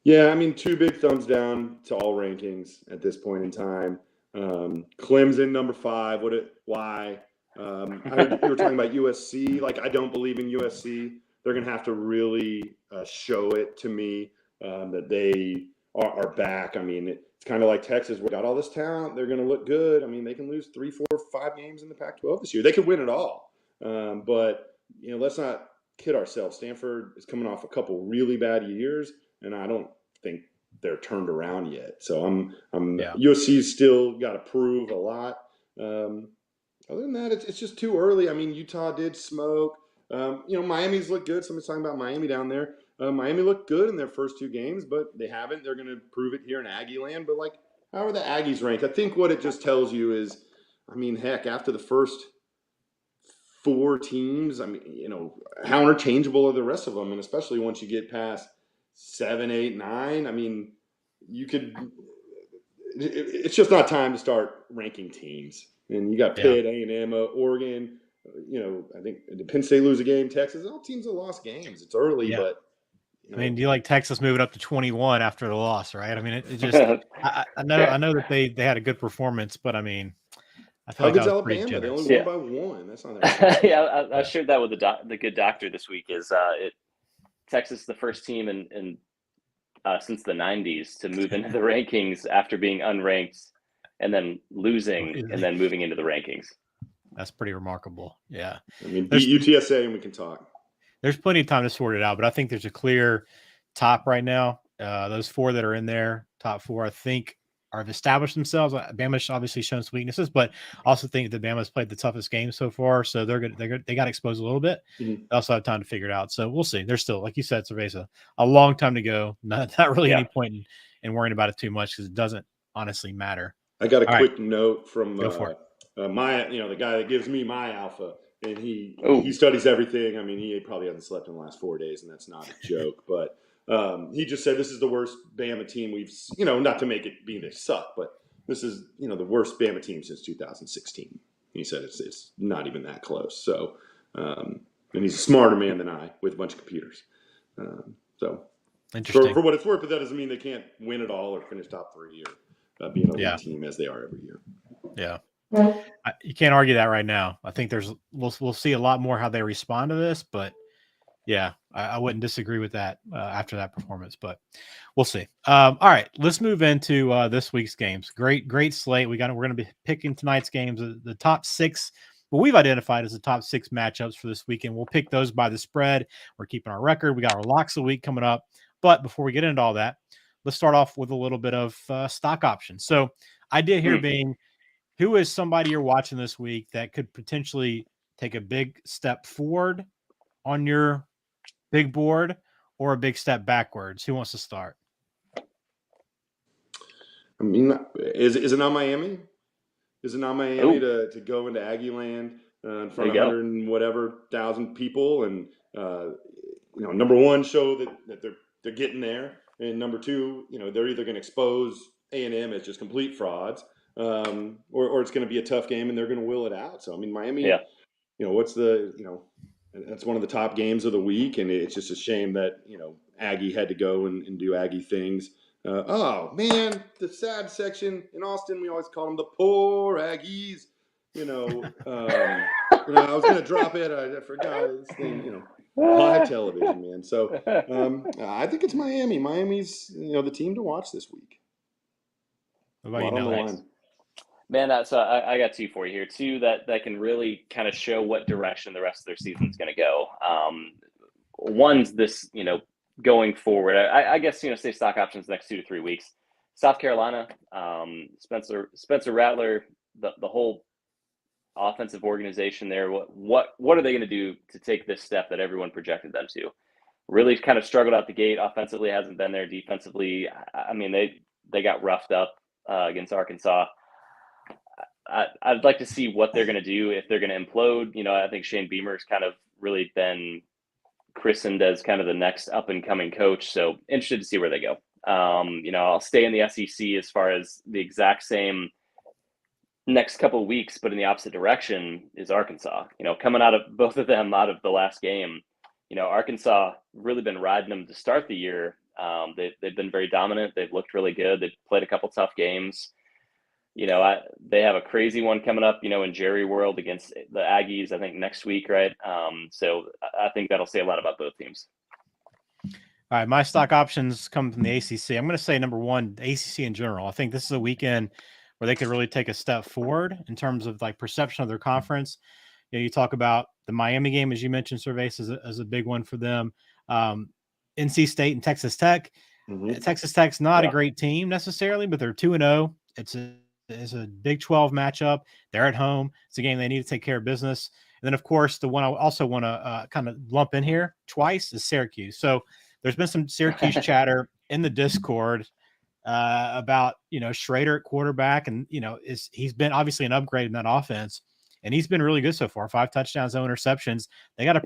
Yeah, I mean, 2 big thumbs down to all rankings at this point in time. Clemson number 5. Why? I heard you were talking about USC. Like, I don't believe in USC. They're going to have to really show it to me that they are back. I mean, it's kind of like Texas. We got all this talent. They're going to look good. I mean, they can lose 3, 4, 5 games in the Pac-12 this year. They could win it all. But, you know, let's not kid ourselves. Stanford is coming off a couple really bad years, and I don't think they're turned around yet. So USC's still got to prove a lot. Other than that, it's just too early. I mean, Utah did smoke. You know, Miami's looked good. Somebody's talking about Miami down there. Miami looked good in their first 2 games, but they haven't. They're going to prove it here in Aggie land. But, like, how are the Aggies ranked? I think what it just tells you is, I mean, heck, after the first 4 teams, I mean, you know, how interchangeable are the rest of them? And especially once you get past 7, 8, 9, I mean, you could – it's just not time to start ranking teams. And you got Pitt, A&M, Oregon. You know, I think did Penn State lose a game? Texas, all teams have lost games. It's early, but I mean, do you like Texas moving up to 21 after the loss, right? I mean, it just I know that they had a good performance, but I mean, I feel how like good's Alabama? They only won by 1. That's not that. Yeah, I shared that with the good doctor this week. Is Texas the first team in since the 90s to move into the rankings after being unranked and then losing and then moving into the rankings. That's pretty remarkable. Yeah. I mean, beat UTSA and we can talk. There's plenty of time to sort it out, but I think there's a clear top right now. Those 4 that are in there, top 4, I think, have established themselves. Bama's obviously shown some weaknesses, but also think that Bama's played the toughest game so far, so they got exposed a little bit. Mm-hmm. They also have time to figure it out, so we'll see. There's still, like you said, Sir Veza, a long time to go. Not really any point in worrying about it too much because it doesn't honestly matter. I got a quick note from Go for it. the guy that gives me my alpha, and he studies everything. I mean, he probably hasn't slept in the last 4 days, and that's not a joke. But he just said this is the worst Bama team we've, you know, not to make it be they suck, but this is, you know, the worst Bama team since 2016. He said it's not even that close. So, and he's a smarter man than I with a bunch of computers. So, interesting. For what it's worth, but that doesn't mean they can't win it all or finish top 3 or be an elite team as they are every year. Yeah. You can't argue that right now. I think we'll see a lot more how they respond to this, but yeah, I wouldn't disagree with that after that performance, but we'll see. All right, let's move into this week's games. Great slate. We're going to be picking tonight's games, the top 6. What we've identified as the top 6 matchups for this weekend. We'll pick those by the spread. We're keeping our record. We got our locks of the week coming up. But before we get into all that, let's start off with a little bit of stock options. So idea here being, who is somebody you're watching this week that could potentially take a big step forward on your big board or a big step backwards? Who wants to start? I mean, is it not Miami? Is it not Miami to go into Aggie land in front of 100 and whatever thousand people and you know, number 1, show that they're getting there, and number 2, you know, they're either going to expose A&M as just complete frauds, or it's going to be a tough game and they're going to will it out. So I mean, Miami, you know, that's one of the top games of the week, and it's just a shame that, you know, Aggie had to go and do Aggie things. Oh man, the sad section in Austin, we always call them the poor Aggies. You know, I was gonna drop it. I forgot this thing. Live television, man. So I think it's Miami. Miami's the team to watch this week. What about you, Nelly? Man, so I got two for you here. Two that can really kind of show what direction the rest of their season is going to go. One's this, going forward. I guess say stock options the next 2 to 3 weeks. South Carolina, Spencer Rattler, the whole offensive organization there. What are they going to do to take this step that everyone projected them to? Really kind of struggled out the gate. Offensively hasn't been there. Defensively, I mean they got roughed up against Arkansas. I'd like to see what they're going to do if they're going to implode. I think Shane Beamer's kind of really been christened as kind of the next up and coming coach. So interested to see where they go. I'll stay in the SEC as far as the exact same next couple of weeks, but in the opposite direction is Arkansas. Coming out of both of them out of the last game, Arkansas really been riding them to start the year. They've been very dominant. They've looked really good. They've played a couple tough games. They have a crazy one coming up, in Jerry World against the Aggies, I think next week, right? So I think that'll say a lot about both teams. All right, my stock options come from the ACC. I'm going to say number one, the ACC in general. I think this is a weekend where they could really take a step forward in terms of perception of their conference. You talk about the Miami game, as you mentioned, Sir Veza as a big one for them. NC State and Texas Tech. Mm-hmm. Texas Tech's not a great team necessarily, but they're 2-0. It's a Big 12 matchup. They're at home. It's a game they need to take care of business. And then, of course, the one I also want to kind of lump in here twice is Syracuse. So there's been some Syracuse chatter in the Discord about, Schrader at quarterback. And, he's been obviously an upgrade in that offense. And he's been really good so far. 5 touchdowns, no interceptions. They got a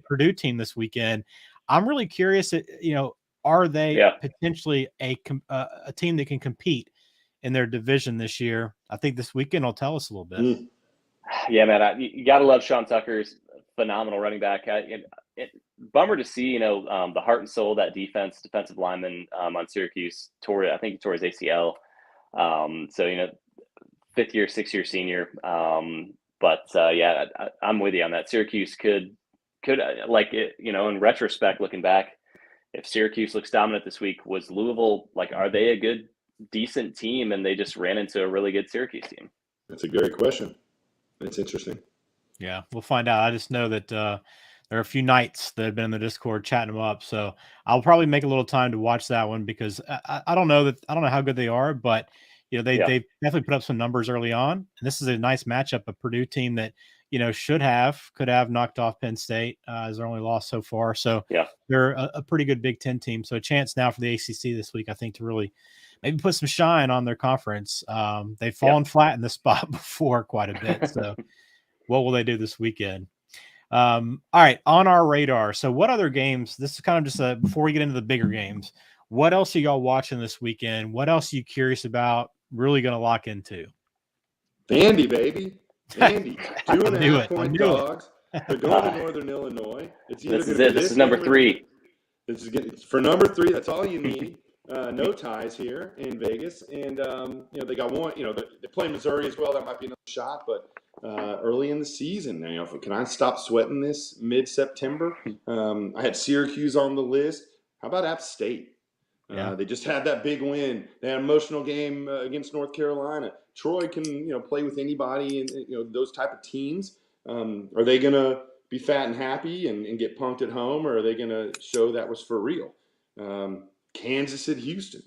Purdue team this weekend. I'm really curious, are they potentially a team that can compete in their division this year? I think this weekend will tell us a little bit. Yeah, man, you got to love Sean Tucker's phenomenal running back. Bummer to see, the heart and soul of that defensive lineman on Syracuse I think he tore his ACL. So, 5th year, 6th-year senior. But I'm with you on that. Syracuse could in retrospect, looking back, if Syracuse looks dominant this week, was Louisville, are they a good, decent team and they just ran into a really good Syracuse team? That's a great question. That's interesting. Yeah, we'll find out. I just know that there are a few nights that have been in the Discord chatting them up. So I'll probably make a little time to watch that one because I don't know how good they are, but they definitely put up some numbers early on. And this is a nice matchup, a Purdue team that, could have knocked off Penn State as their only loss so far. So they're a pretty good Big Ten team. So a chance now for the ACC this week, I think, to really maybe put some shine on their conference. They've fallen flat in this spot before quite a bit. So what will they do this weekend? All right, on our radar. So what other games? This is kind of just before we get into the bigger games. What else are y'all watching this weekend? What else are you curious about? Really going to lock into? Vandy, baby. Vandy. 2.5-point dogs. They're going to Northern Illinois. This is number 3. This is for number 3. That's all you need. No ties here in Vegas. And, they got one, they play Missouri as well. That might be another shot, but early in the season, can I stop sweating this mid-September? I had Syracuse on the list. How about App State? They just had that big win. They had an emotional game against North Carolina. Troy can, play with anybody and, those type of teams. Are they going to be fat and happy and get punked at home, or are they going to show that was for real? Kansas at Houston.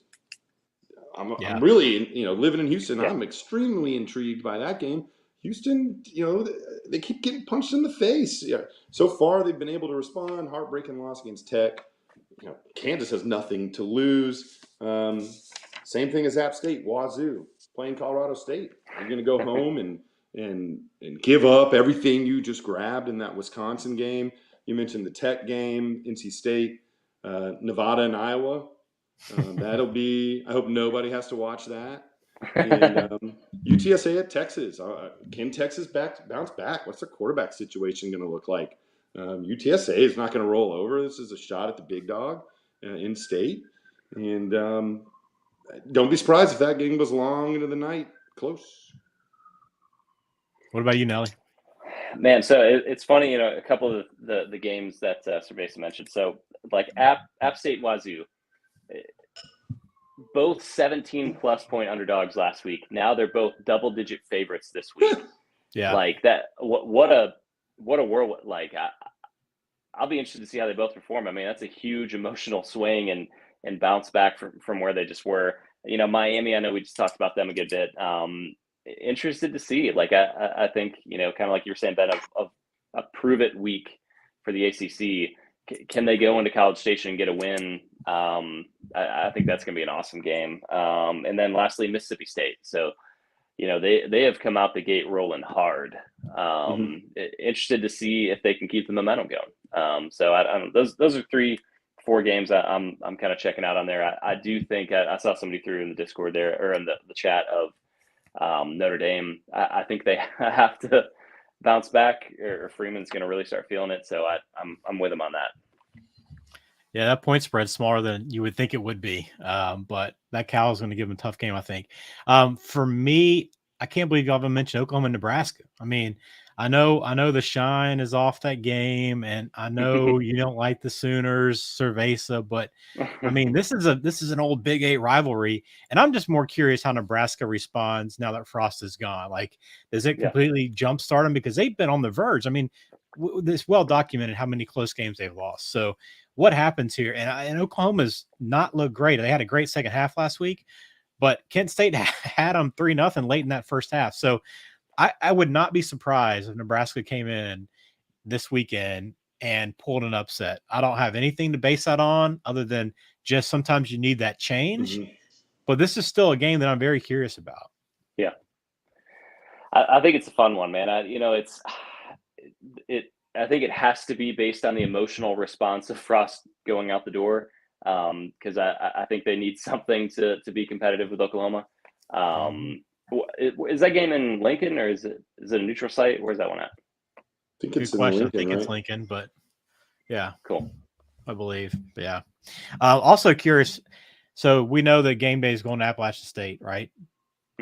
I'm really, living in Houston, I'm extremely intrigued by that game. Houston, they keep getting punched in the face. Yeah. So far, they've been able to respond. Heartbreaking loss against Tech. Kansas has nothing to lose. Same thing as App State, Wazoo, playing Colorado State. You're going to go home and give up everything you just grabbed in that Wisconsin game. You mentioned the Tech game, NC State, Nevada and Iowa. That'll be. I hope nobody has to watch that. And UTSA at Texas. Can Texas bounce back? What's their quarterback situation going to look like? UTSA is not going to roll over. This is a shot at the big dog in state. And don't be surprised if that game goes long into the night. Close. What about you, Nelly? Man, so it's funny, a couple of the games that Sir Veza mentioned. So like App State Wazoo, both 17+ point underdogs last week. Now they're both double-digit favorites this week. Yeah. Like that. What a world! Like I'll be interested to see how they both perform. I mean, that's a huge emotional swing and bounce back from where they just were. Miami, I know we just talked about them a good bit. Interested to see. Like I think kind of like you were saying, Ben, of a prove it week for the ACC. Can they go into College Station and get a win? I think that's going to be an awesome game. And then lastly, Mississippi State. So, they have come out the gate rolling hard. Interested to see if they can keep the momentum going. So I don't know. Those are 3-4 games I'm kind of checking out on there. I do think I saw somebody threw in the Discord there or in the chat of Notre Dame. I think they have to bounce back or Freeman's going to really start feeling it. So I'm with him on that. Yeah, that point spread's smaller than you would think it would be. But that Cal is going to give them a tough game, I think. For me, I can't believe y'all haven't mentioned Oklahoma and Nebraska. I mean, I know the shine is off that game, and I know you don't like the Sooners, Sir Veza, but I mean, this is an old Big 8 rivalry, and I'm just more curious how Nebraska responds now that Frost is gone. Like, does it completely jumpstart them because they've been on the verge? I mean, it's well documented how many close games they've lost. So what happens here? And Oklahoma's not looked great. They had a great second half last week, but Kent State had them 3-0 late in that first half. So I would not be surprised if Nebraska came in this weekend and pulled an upset. I don't have anything to base that on other than just sometimes you need that change. But this is still a game that I'm very curious about. Yeah. I think it's a fun one, man. I think it has to be based on the emotional response of Frost going out the door, because I think they need something to be competitive with Oklahoma. Is that game in Lincoln or is it a neutral site? Where's that one at? I think it's Good question. Lincoln, I think right? it's Lincoln, but yeah, cool. I believe. But yeah. Also curious. So we know that game day is going to Appalachian State, right?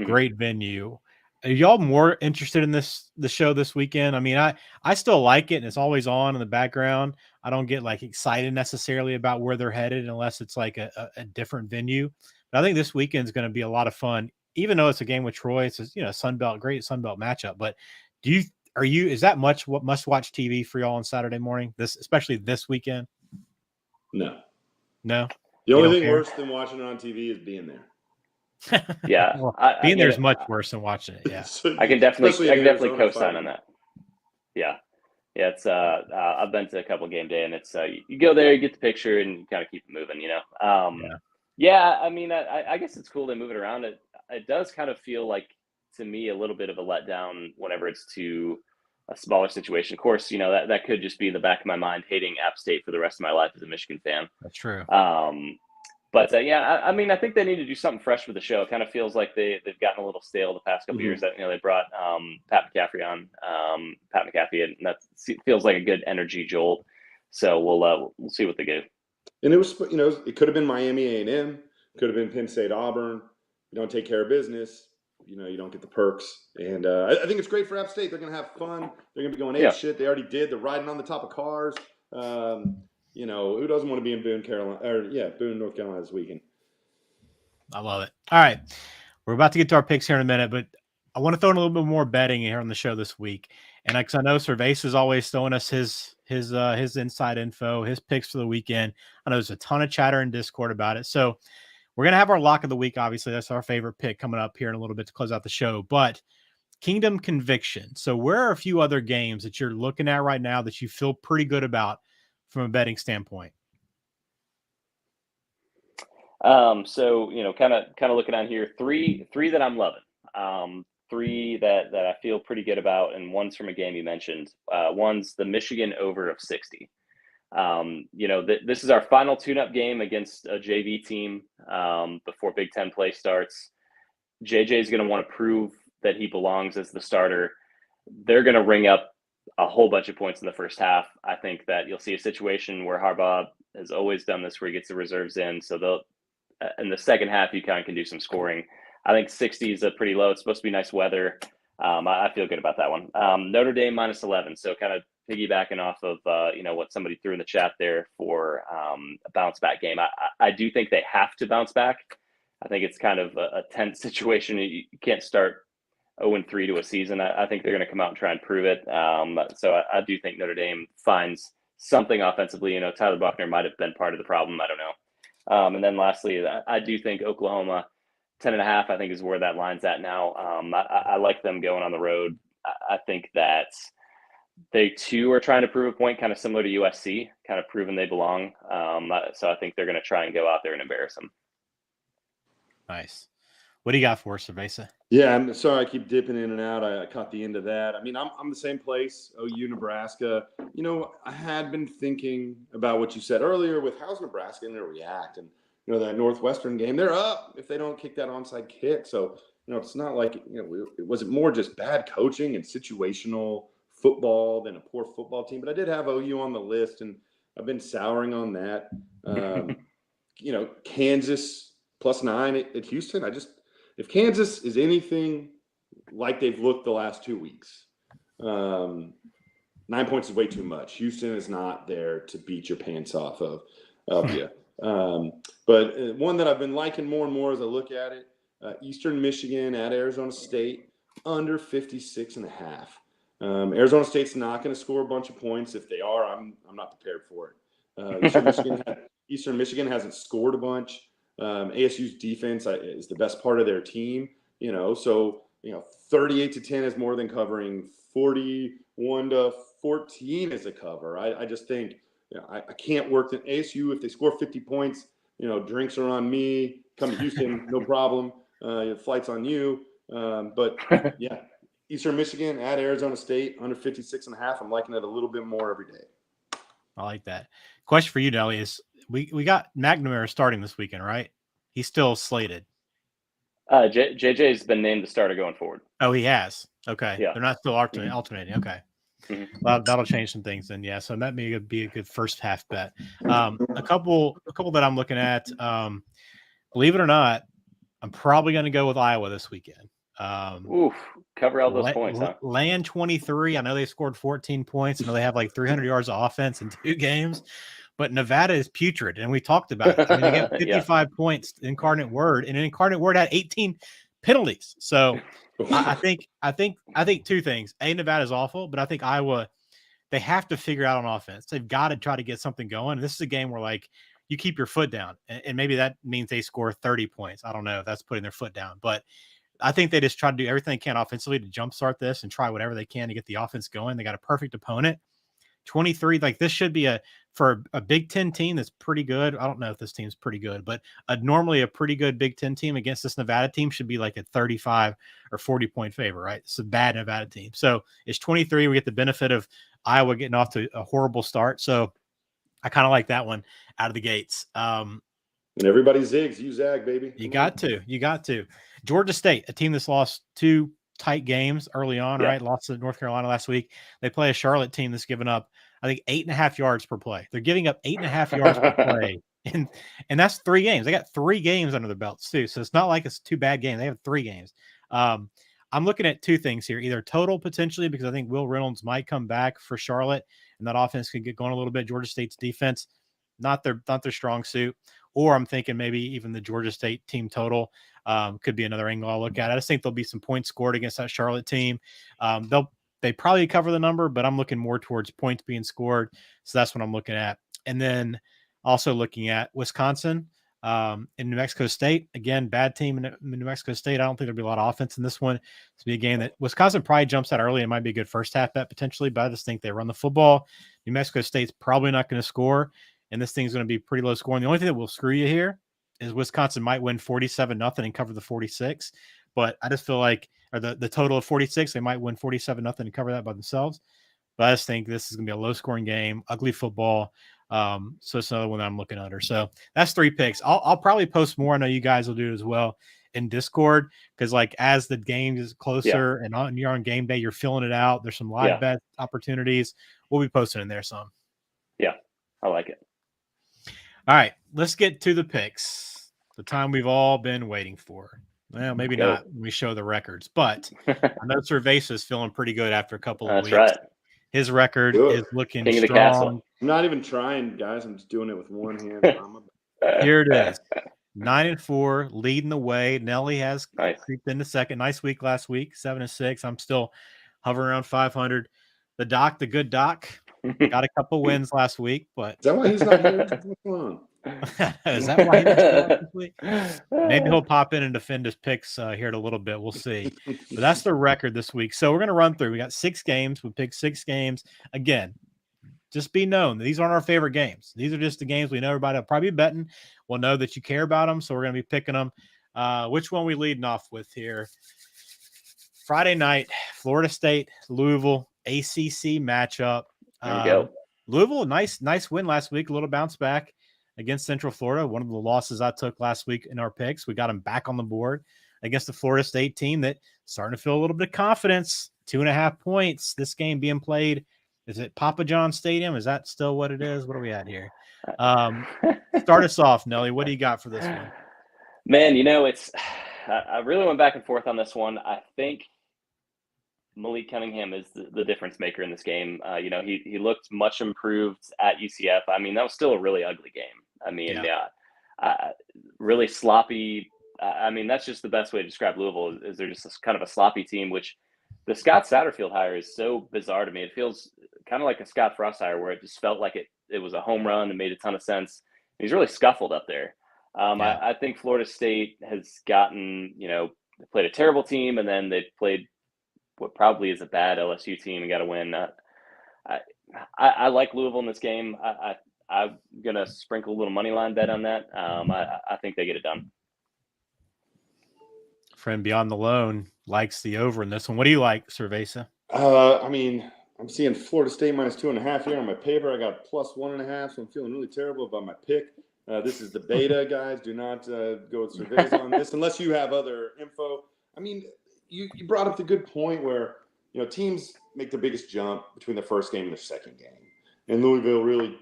Great venue. Are y'all more interested in the show this weekend? I mean, I still like it, and it's always on in the background. I don't get like excited necessarily about where they're headed unless it's like a different venue. But I think this weekend is going to be a lot of fun, even though it's a game with Troy. It's great Sun Belt matchup. But is that must watch TV for y'all on Saturday morning? Especially this weekend? No. The only thing worse than watching it on TV is being there. Yeah, well, being there is much worse than watching it. Yeah, So I can definitely co-sign on that. Yeah, it's I've been to a couple game day, and it's you go there, you get the picture, and you kind of keep it moving. Yeah. I mean, I guess it's cool they move it around. It does kind of feel like to me a little bit of a letdown whenever it's to a smaller situation. Of course, that could just be in the back of my mind hating App State for the rest of my life as a Michigan fan. That's true. But I mean, I think they need to do something fresh with the show. It kind of feels like they've gotten a little stale the past couple years. That they brought Pat McCaffrey on, and that feels like a good energy jolt. So we'll see what they do. And it was it could have been Miami A&M, could have been Penn State Auburn. You don't take care of business, you don't get the perks. And I think it's great for App State. They're going to have fun. They're going to be going ape shit. They already did. They're riding on the top of cars. Who doesn't want to be in Boone, North Carolina this weekend? I love it. All right. We're about to get to our picks here in a minute, but I want to throw in a little bit more betting here on the show this week. And because I know Sir Veza is always throwing us his inside info, his picks for the weekend. I know there's a ton of chatter in Discord about it. So we're going to have our lock of the week. Obviously, that's our favorite pick coming up here in a little bit to close out the show. But Kingdom Conviction. So where are a few other games that you're looking at right now that you feel pretty good about from a betting standpoint? So kind of looking on here, three that I'm loving, three that I feel pretty good about, and one's from a game you mentioned. One's the Michigan over of 60. This is our final tune-up game against a JV team before Big Ten play starts. JJ is going to want to prove that he belongs as the starter. They're going to ring up a whole bunch of points in the first half. I think that you'll see a situation where Harbaugh has always done this, where he gets the reserves in. So they'll, in the second half, you kind of can do some scoring. I think 60 is a pretty low. It's supposed to be nice weather. I feel good about that one. Notre Dame -11. So kind of piggybacking off of what somebody threw in the chat there for a bounce back game. I do think they have to bounce back. I think it's kind of a tense situation. You can't start 0-3 to a season. I think they're going to come out and try and prove it. So I do think Notre Dame finds something offensively. Tyler Buchner might have been part of the problem. I don't know. And then lastly, I do think Oklahoma 10.5, I think, is where that line's at now. I like them going on the road. I think that they too are trying to prove a point, kind of similar to USC, kind of proving they belong. So I think they're going to try and go out there and embarrass them. Nice. What do you got for us, Sir Veza? Yeah, I'm sorry I keep dipping in and out. I caught the end of that. I mean, I'm the same place, OU, Nebraska. I had been thinking about what you said earlier with how's Nebraska going to react. And, that Northwestern game, they're up if they don't kick that onside kick. So, it's not like, it wasn't more just bad coaching and situational football than a poor football team. But I did have OU on the list, and I've been souring on that. Kansas +9 at Houston. If Kansas is anything like they've looked the last 2 weeks, 9 points is way too much. Houston is not there to beat your pants off of you. But one that I've been liking more and more as I look at it, Eastern Michigan at Arizona State, under 56.5. Arizona State's not going to score a bunch of points. If they are, I'm not prepared for it. Eastern Michigan hasn't scored a bunch. ASU's defense is the best part of their team, so 38-10 is more than covering. 41-14 is a cover. I just think I can't work the ASU. If they score 50 points, drinks are on me. Come to Houston, no problem. Flights on you. But yeah, Eastern Michigan at Arizona State under 56.5. I'm liking it a little bit more every day. I like that. Question for you, Nelly, is we got McNamara starting this weekend, right? He's still slated. JJ's been named the starter going forward. Oh, he has. Okay. Yeah. They're not still alternating. Okay. Mm-hmm. Well, that'll change some things then. Yeah. So that may be a good first half bet. A couple that I'm looking at. Believe it or not, I'm probably going to go with Iowa this weekend. Cover all those points, huh? Land 23. I know they scored 14 points. I know they have like 300 yards of offense in 2 games, but Nevada is putrid, and we talked about it. I mean, they got 55 points. Incarnate Word, and Incarnate Word had 18 penalties. So I think 2 things. Nevada is awful, but I think Iowa, they have to figure out on offense. They've got to try to get something going. And this is a game where like you keep your foot down, and maybe that means they score 30 points. I don't know if that's putting their foot down, but I think they just try to do everything they can offensively to jumpstart this and try whatever they can to get the offense going. They got a perfect opponent. 23, like this should be for a Big Ten team that's pretty good. I don't know if this team's pretty good, but normally a pretty good Big Ten team against this Nevada team should be like a 35 or 40 point favor, right? It's a bad Nevada team. So it's 23. We get the benefit of Iowa getting off to a horrible start. So I kind of like that one out of the gates. And everybody zigs, you zag, baby. You got to. Georgia State, a team that's lost 2 tight games early on, right? Lost to North Carolina last week. They play a Charlotte team that's given up, I think, 8.5 yards per play. They're giving up 8.5 yards per play. And that's 3 games. They got 3 games under their belts too. So it's not like it's 2 bad games. They have 3 games. I'm looking at 2 things here, either total potentially, because I think Will Reynolds might come back for Charlotte and that offense could get going a little bit. Georgia State's defense, not their strong suit. Or I'm thinking maybe even the Georgia State team total could be another angle I'll look at. I just think there'll be some points scored against that Charlotte team. They probably cover the number, but I'm looking more towards points being scored. So that's what I'm looking at. And then also looking at Wisconsin in New Mexico State. Again, bad team in New Mexico State. I don't think there'll be a lot of offense in this one. It's be a game that Wisconsin probably jumps out early. It might be a good first half bet potentially, but I just think they run the football. New Mexico State's probably not going to score. And this thing's going to be pretty low scoring. The only thing that will screw you here is Wisconsin might win 47-0 and cover the 46. But I just feel like, or the total of 46, they might win 47-0 and cover that by themselves. But I just think this is going to be a low scoring game, ugly football. So it's another one that I'm looking under. So that's 3 picks. I'll probably post more. I know you guys will do it as well in Discord, because like as the game is closer and you're on game day, you're filling it out. There's some live bet opportunities. We'll be posting in there some. Yeah, I like it. All right, let's get to the picks. The time we've all been waiting for. Well, maybe Go. not when we show the records, but I know Sir Veza is feeling pretty good after a couple of That's weeks. right. His record Good. is looking King of the strong. castle. I'm not even trying, guys. I'm just doing it with one hand. Here it is. 9-4, leading the way. Nelly has creeped into second. Nice week last week, 7-6. I'm still hovering around 500. The good doc, got a couple wins last week, but Is that why he's not here? What's going on? is that why he missed out this week? Maybe he'll pop in and defend his picks here in a little bit. We'll see. But that's the record this week. So we're going to run through. We got 6 games. We picked 6 games. Again, just be known, these aren't our favorite games. These are just the games we know everybody will probably be betting. We'll know that you care about them, so we're going to be picking them. Which one we leading off with here? Friday night, Florida State, Louisville, ACC matchup. There you go. Louisville, nice win last week, a little bounce back against Central Florida. One of the losses I took last week in our picks. We got them back on the board against the Florida State team that starting to feel a little bit of confidence. 2.5 points. This game being played. Is it Papa John Stadium? Is that still what it is? What are we at here? Start us off, Nelly. What do you got for this one? Man, I really went back and forth on this one. I think Malik Cunningham is the difference maker in this game. He looked much improved at UCF. I mean, that was still a really ugly game. I mean, really sloppy. I mean, that's just the best way to describe Louisville is they're just kind of a sloppy team, which the Scott Satterfield hire is so bizarre to me. It feels kind of like a Scott Frost hire where it just felt like it was a home run and made a ton of sense. He's really scuffled up there. I think Florida State has gotten, they played a terrible team and then they played what probably is a bad LSU team and got to win. I like Louisville in this game. I'm going to sprinkle a little money line bet on that. I think they get it done. Friend Beyond the Loan likes the over in this one. What do you like, Sir Veza? I mean, I'm seeing Florida State -2.5 here on my paper. I got +1.5, so I'm feeling really terrible about my pick. This is the beta, guys. Do not go with Sir Veza on this unless you have other info. I mean, you brought up the good point where, teams make the biggest jump between the first game and the second game. And Louisville really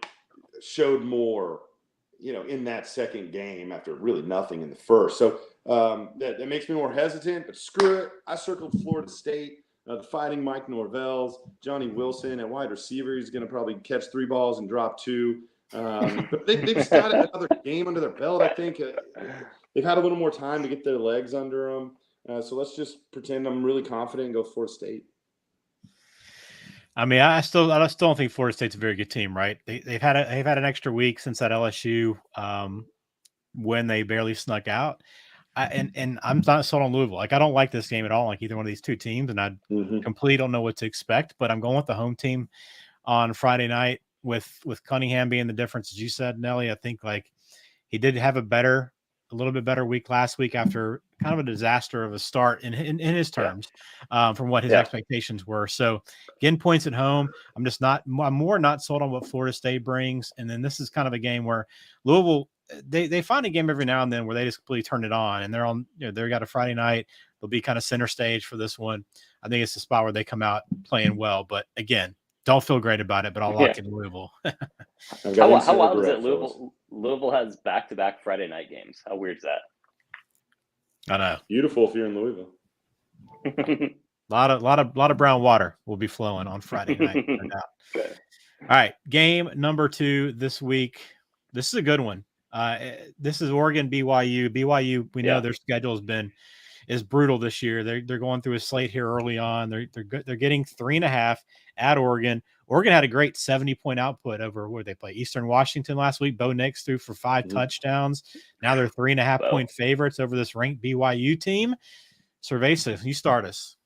showed more, in that second game after really nothing in the first. So that makes me more hesitant, but screw it. I circled Florida State, the Fighting Mike Norvells, Johnny Wilson at wide receiver. He's going to probably catch 3 balls and drop 2. But they've got another game under their belt, I think. They've had a little more time to get their legs under them. So let's just pretend I'm really confident and go Florida State. I mean, I still don't think Florida State's a very good team, right? They've had an extra week since that LSU when they barely snuck out. And I'm not sold on Louisville. Like, I don't like this game at all, like either one of these two teams, and I completely don't know what to expect. But I'm going with the home team on Friday night with Cunningham being the difference, as you said, Nelly. I think like he did have a little bit better week last week after kind of a disaster of a start in his terms from what his expectations were. So getting points at home, I'm more not sold on what Florida State brings. And then this is kind of a game where Louisville, they find a game every now and then where they just completely turn it on and they're on, they've got a Friday night. They'll be kind of center stage for this one. I think it's the spot where they come out playing well, but again, don't feel great about it, but I'll lock in Louisville. How wild is it? Louisville has back-to-back Friday night games. How weird is that? I know. Beautiful if you're in Louisville. A lot of brown water will be flowing on Friday night. No doubt. Good. All right, game number 2 this week. This is a good one. This is Oregon BYU. BYU, we know their schedule is brutal this year. They're going through a slate here early on. They're getting 3.5 at Oregon. Oregon had a great 70-point output over where they play Eastern Washington last week. Bo Nix threw for 5 touchdowns. Now they're 3.5-point favorites over this ranked BYU team. Sir Veza, you start us.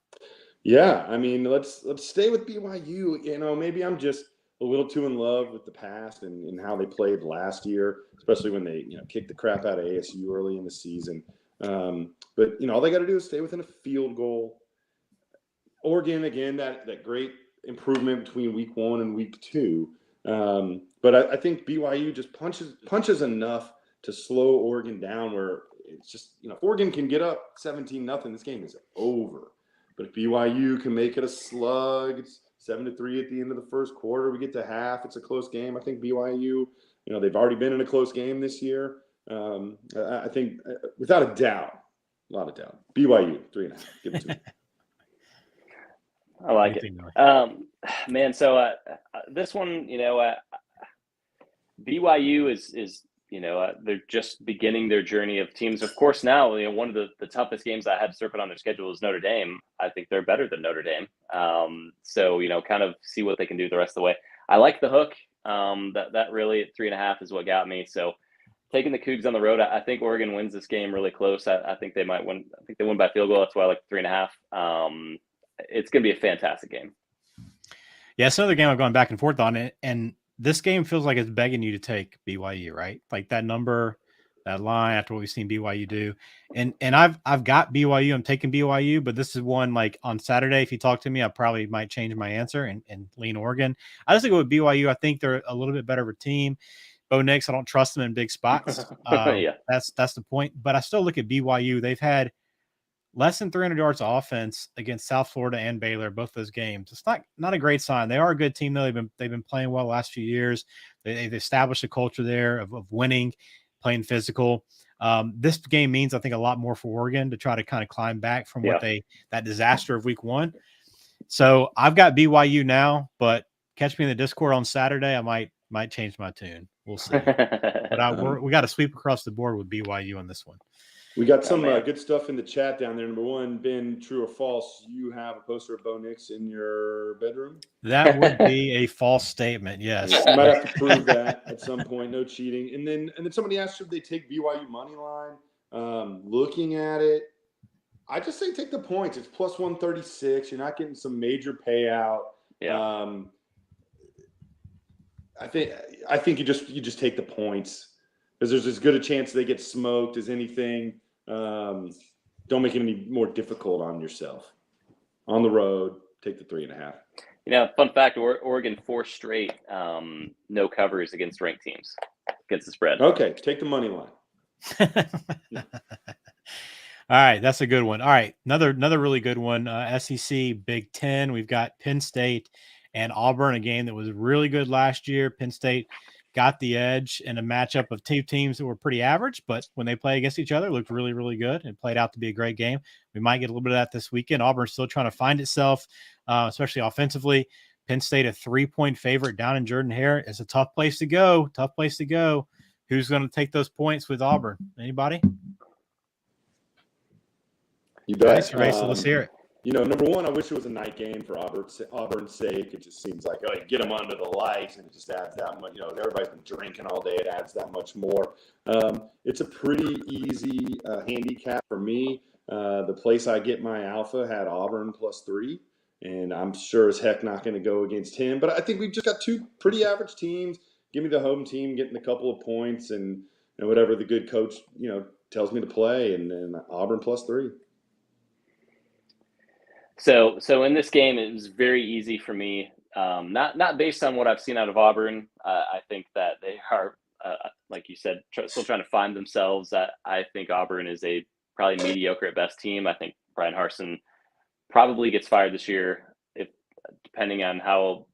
Yeah, I mean, let's stay with BYU. Maybe I'm just a little too in love with the past and how they played last year, especially when they kicked the crap out of ASU early in the season. But all they got to do is stay within a field goal. Oregon, again, that great improvement between week 1 and week 2. But I think BYU just punches enough to slow Oregon down where it's just, if Oregon can get up 17-0, this game is over. But if BYU can make it a slug, it's 7-3 at the end of the first quarter. We get to half. It's a close game. I think BYU, they've already been in a close game this year. I think without a doubt, A lot of doubt. BYU 3.5. Give it to me. I like it. Man, so this one, BYU is they're just beginning their journey of teams. Of course, now one of the toughest games I had to circle on their schedule is Notre Dame. I think they're better than Notre Dame. So kind of see what they can do the rest of the way. I like the hook. That really at 3.5 is what got me. So taking the Cougs on the road, I think Oregon wins this game really close. I think they might win. I think they win by field goal. That's why I like 3.5. It's going to be a fantastic game. Yeah, it's another game I'm going back and forth on it. And this game feels like it's begging you to take BYU, right? Like that number, that line after what we've seen BYU do. And I've got BYU. I'm taking BYU, but this is one like on Saturday. If you talk to me, I probably might change my answer and lean Oregon. I just think with BYU, I think they're a little bit better of a team. Bo Nix, I don't trust them in big spots. Yeah. That's the point. But I still look at BYU. They've had less than 300 yards of offense against South Florida and Baylor, both those games. It's not a great sign. They are a good team, though. They've been playing well the last few years. They've established a culture there of winning, playing physical. This game means, I think, a lot more for Oregon to try to kind of climb back from that disaster of week one. So I've got BYU now, but catch me in the Discord on Saturday. I might change my tune. We'll see. But we got to sweep across the board with BYU on this one. We got some good stuff in the chat down there. Number one, Ben, true or false, you have a poster of Bo Nix in your bedroom? That would be a false statement, yes. You might have to prove that at some point. No cheating. And then somebody asked, should they take BYU money line? Looking at it, I just say take the points. It's plus 136. You're not getting some major payout. Yeah. I think you just take the points. Because there's as good a chance they get smoked as anything. Don't make it any more difficult on yourself. On the road, take the 3.5. Fun fact: Oregon 4 straight no covers against ranked teams against the spread. Okay, take the money line. All right, that's a good one. All right, another really good one. SEC Big Ten. We've got Penn State and Auburn, a game that was really good last year. Penn State got the edge in a matchup of two teams that were pretty average, but when they play against each other, it looked really, really good. It played out to be a great game. We might get a little bit of that this weekend. Auburn's still trying to find itself, especially offensively. Penn State, a 3-point favorite down in Jordan-Hare. It's a tough place to go. Who's going to take those points with Auburn? Anybody? You bet. Sir Veza, let's hear it. Number one, I wish it was a night game for Auburn's sake. It just seems like, you get them under the lights, and it just adds that much. Everybody's been drinking all day. It adds that much more. It's a pretty easy handicap for me. The place I get my alpha had Auburn +3, and I'm sure as heck not going to go against him. But I think we've just got two pretty average teams. Give me the home team getting a couple of points, and whatever the good coach tells me to play, and Auburn +3. So in this game, it was very easy for me. Not based on what I've seen out of Auburn. I think that they are, like you said, still trying to find themselves. I think Auburn is a probably mediocre at best team. I think Brian Harsin probably gets fired this year, depending on how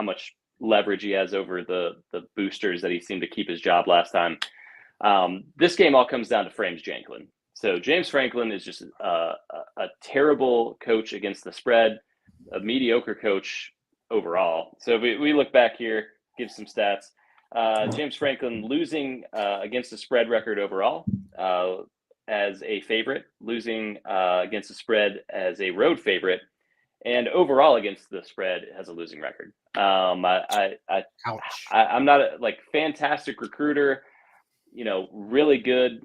much leverage he has over the boosters that he seemed to keep his job last time. This game all comes down to Frames Janklin. So James Franklin is just a terrible coach against the spread, a mediocre coach overall. So if we look back here, give some stats. James Franklin losing against the spread record overall as a favorite, losing against the spread as a road favorite, and overall against the spread has a losing record. I'm not a fantastic recruiter. Really good.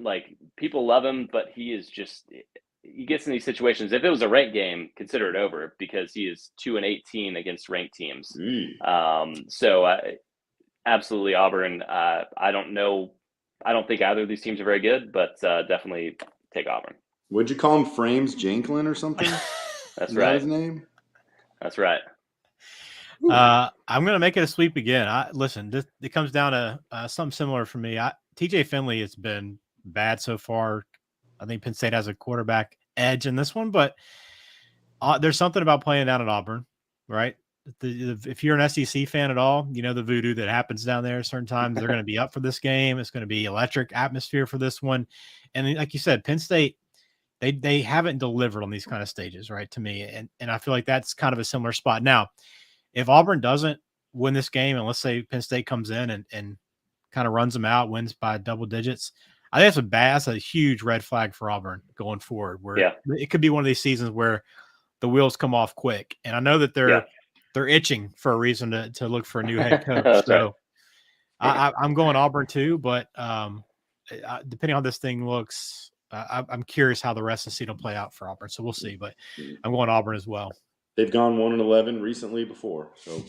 People love him, but he gets in these situations. If it was a ranked game, consider it over because he is 2-18 against ranked teams. Absolutely Auburn. I don't know. I don't think either of these teams are very good, but definitely take Auburn. Would you call him Frames Janklin or something? That's right. His name? That's right. I'm going to make it a sweep again. Listen, it comes down to something similar for me. TJ Finley has been bad so far. I think Penn State has a quarterback edge in this one, but there's something about playing down at Auburn, right? If you're an SEC fan at all, the voodoo that happens down there. Certain times they're going to be up for this game. It's going to be electric atmosphere for this one. And like you said, Penn State, they haven't delivered on these kind of stages, right? To me, and I feel like that's kind of a similar spot. Now, if Auburn doesn't win this game, and let's say Penn State comes in and kind of runs them out, wins by double digits, I think that's a huge red flag for Auburn going forward. Where it could be one of these seasons where the wheels come off quick, and I know that they're itching for a reason to look for a new head coach. So right. I'm going Auburn too, but depending on how this thing looks, I'm curious how the rest of the season will play out for Auburn. So we'll see, but I'm going Auburn as well. They've gone 1-11 recently before, so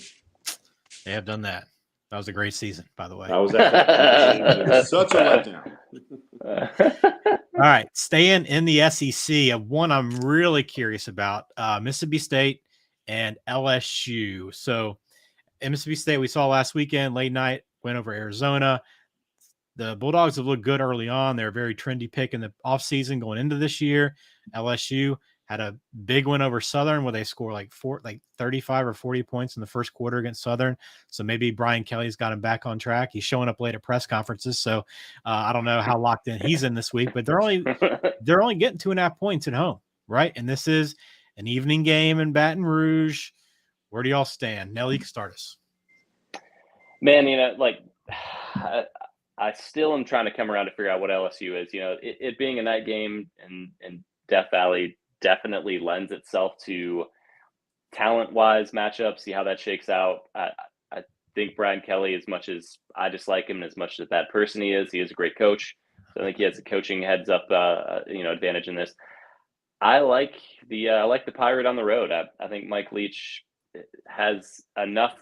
they have done that. That was a great season, by the way. That was it was such a letdown. All right, staying in the SEC, one I'm really curious about, Mississippi State and LSU. So in Mississippi State, we saw last weekend, late night, went over Arizona. The Bulldogs have looked good early on. They're a very trendy pick in the offseason going into this year. LSU had a big win over Southern where they score like 35 or 40 points in the first quarter against Southern. So maybe Brian Kelly's got him back on track. He's showing up late at press conferences. So I don't know how locked in he's in this week, but they're only getting 2.5 points at home, right? And this is an evening game in Baton Rouge. Where do y'all stand? Nelly, start us. Man, I still am trying to come around to figure out what LSU is. It being a night game in Death Valley definitely lends itself to talent-wise matchups, see how that shakes out. I think Brian Kelly, as much as I dislike him and as much as that person he is a great coach. So I think he has a coaching heads-up advantage in this. I like the Pirate on the road. I think Mike Leach has enough.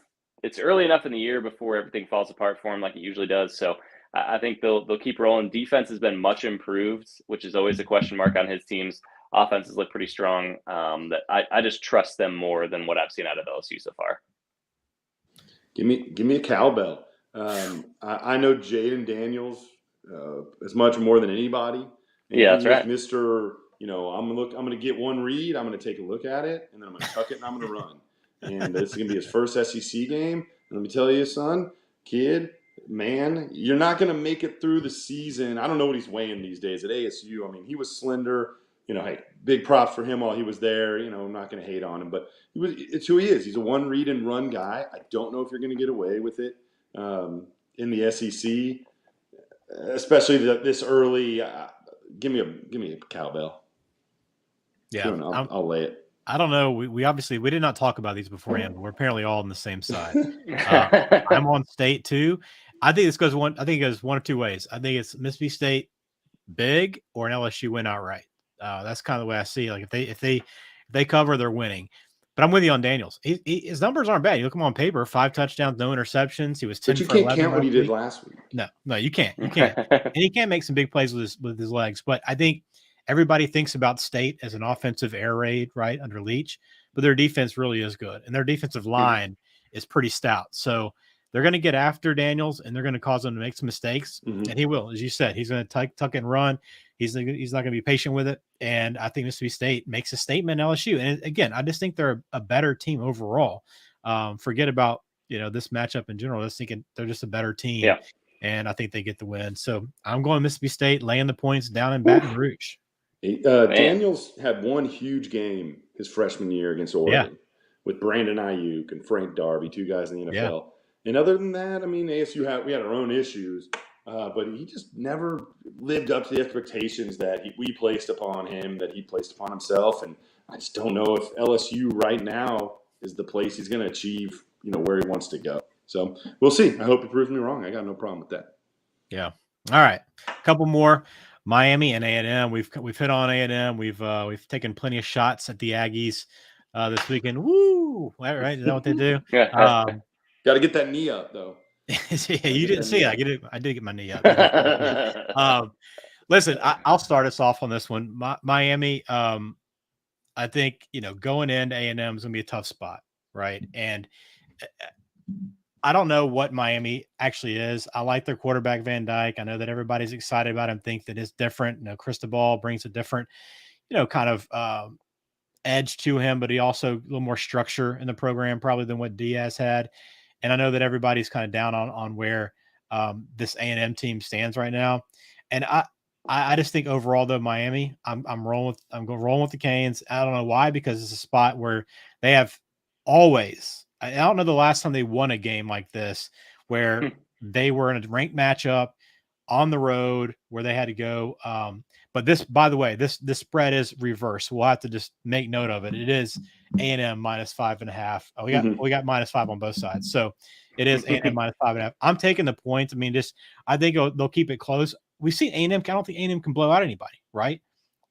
It's early enough in the year before everything falls apart for him like it usually does. So I think they'll keep rolling. Defense has been much improved, which is always a question mark on his teams. Offenses look pretty strong. That I just trust them more than what I've seen out of LSU so far. Give me a cowbell. I know Jaden Daniels as much more than anybody. And yeah, that's right, Mr. I'm gonna get one read. I'm gonna take a look at it, and then I'm gonna tuck it, and I'm gonna run. And this is gonna be his first SEC game. And let me tell you, son, kid, man, you're not gonna make it through the season. I don't know what he's weighing these days at ASU. I mean, he was slender. Hey, big props for him while he was there. I'm not going to hate on him, but it's who he is. He's a one read and run guy. I don't know if you're going to get away with it in the SEC, especially this early. Give me a cowbell. Yeah, I'll lay it. I don't know. We obviously did not talk about these beforehand, but we're apparently all on the same side. I'm on State too. I think it goes one of two ways. I think it's Mississippi State big or an LSU win outright. That's kind of the way I see it. Like if they cover, they're winning. But I'm with you on Daniels. His numbers aren't bad. You look him on paper: 5 touchdowns, no interceptions. He was 10 for 11. But you can't count what he did last week. No, you can't. And he can make some big plays with his legs. But I think everybody thinks about State as an offensive air raid, right, under Leach. But their defense really is good, and their defensive line is pretty stout. So they're going to get after Daniels, and they're going to cause him to make some mistakes. And he will, as you said, he's going to tuck and run. He's not going to be patient with it. And I think Mississippi State makes a statement in LSU. And again, I just think they're a better team overall. Forget about, this matchup in general. I was thinking they're just a better team. Yeah. And I think they get the win. So I'm going Mississippi State, laying the points down in Baton Rouge. Daniels had one huge game his freshman year against Oregon with Brandon Ayuk and Frank Darby, 2 guys in the NFL. Yeah. And other than that, I mean, ASU we had our own issues. But he just never lived up to the expectations that we placed upon him, that he placed upon himself. And I just don't know if LSU right now is the place he's going to achieve, where he wants to go. So we'll see. I hope he proves me wrong. I got no problem with that. Yeah. All right. A couple more. Miami and A&M. We've hit on A&M. We've taken plenty of shots at the Aggies this weekend. Woo! Right? Is that what they do? Got to get that knee up, though. Yeah, you didn't see it. I did get my knee up. Listen, I'll start us off on this one. Miami, I think, going into A&M is going to be a tough spot, right? And I don't know what Miami actually is. I like their quarterback, Van Dyke. I know that everybody's excited about him, think that it's different. Cristobal brings a different, kind of edge to him, but he also a little more structure in the program probably than what Diaz had. And I know that everybody's kind of down on where this A&M team stands right now. And I just think overall though, Miami, I'm rolling with the Canes. I don't know why, because it's a spot where they have always. I don't know the last time they won a game like this where they were in a ranked matchup on the road where they had to go. But this, by the way, this spread is reversed. We'll have to just make note of it. It is A&M -5.5. Oh, we got -5 on both sides. So it is A&M -5.5. I'm taking the points. I mean, I think they'll keep it close. We've seen A&M. I don't think A&M can blow out anybody, right?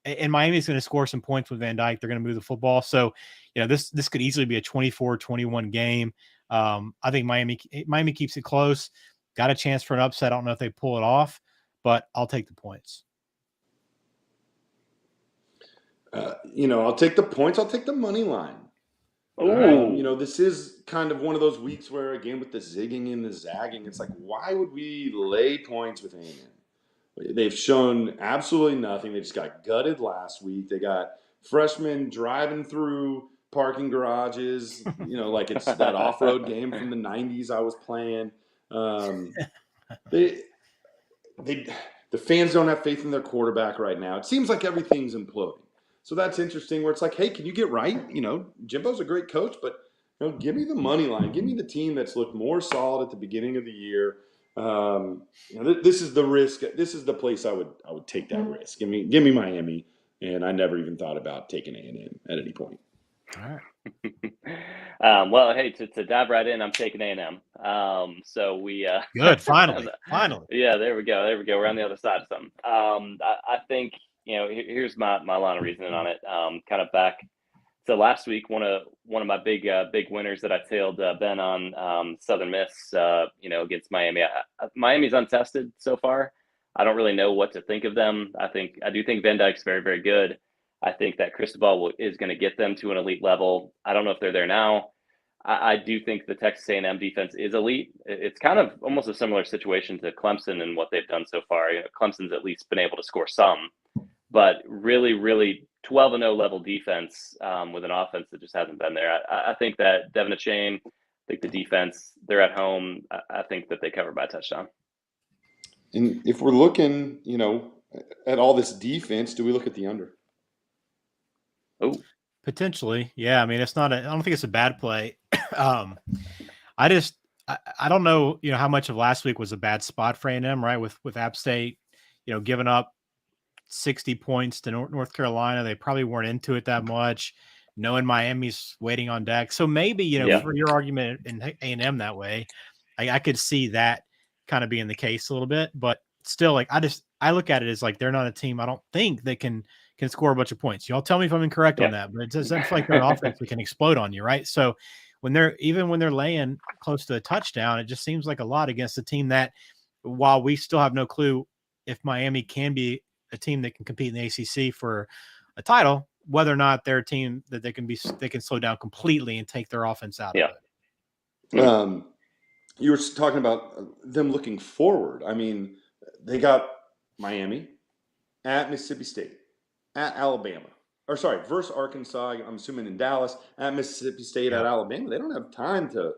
And Miami's going to score some points with Van Dyke. They're going to move the football. So, this could easily be a 24-21 game. I think Miami keeps it close. Got a chance for an upset. I don't know if they pull it off, but I'll take the points. I'll take the points. I'll take the money line. This is kind of one of those weeks where, again, with the zigging and the zagging, it's like, why would we lay points with A&M? They've shown absolutely nothing. They just got gutted last week. They got freshmen driving through parking garages, like it's that off-road game from the 90s I was playing. The fans don't have faith in their quarterback right now. It seems like everything's imploding. So that's interesting where it's like, hey, can you get right? Jimbo's a great coach, but give me the money line. Give me the team that's looked more solid at the beginning of the year. This is the risk. This is the place I would take that risk. Give me Miami, and I never even thought about taking A&M at any point. All right. Well, hey, to dive right in, I'm taking A&M. So we good. Finally. Yeah, there we go. We're on the other side of something. I think here's my line of reasoning on it. Kind of back to last week, one of my big winners that I tailed Ben on Southern Miss. Against Miami. Miami's untested so far. I don't really know what to think of them. I do think Van Dyke's very, very good. I think that Cristobal is going to get them to an elite level. I don't know if they're there now. I do think the Texas A&M defense is elite. It's kind of almost a similar situation to Clemson and what they've done so far. Clemson's at least been able to score some, but really, really 12-0 level defense with an offense that just hasn't been there. I think that Devin Achane, I think the defense, they're at home. I think that they cover by a touchdown. And if we're looking, at all this defense, do we look at the under? Oh, potentially. Yeah. I mean, I don't think it's a bad play. I don't know, how much of last week was a bad spot for A&M, right? With App State, giving up 60 points to North Carolina. They probably weren't into it that much, knowing Miami's waiting on deck. So maybe, for your argument in A&M that way, I could see that kind of being the case a little bit, but still, like, I look at it as like, they're not a team I don't think that can score a bunch of points. Y'all tell me if I'm incorrect on that, but it doesn't feel like their offense that can explode on you, right? So when they're laying close to a touchdown, it just seems like a lot against a team that, while we still have no clue if Miami can be a team that can compete in the ACC for a title, whether or not they're a team that they can slow down completely and take their offense out of it. You were talking about them looking forward. I mean, they got Miami at Mississippi State, at Alabama, versus Arkansas. I'm assuming in Dallas, at Mississippi State, at Alabama. They don't have time to.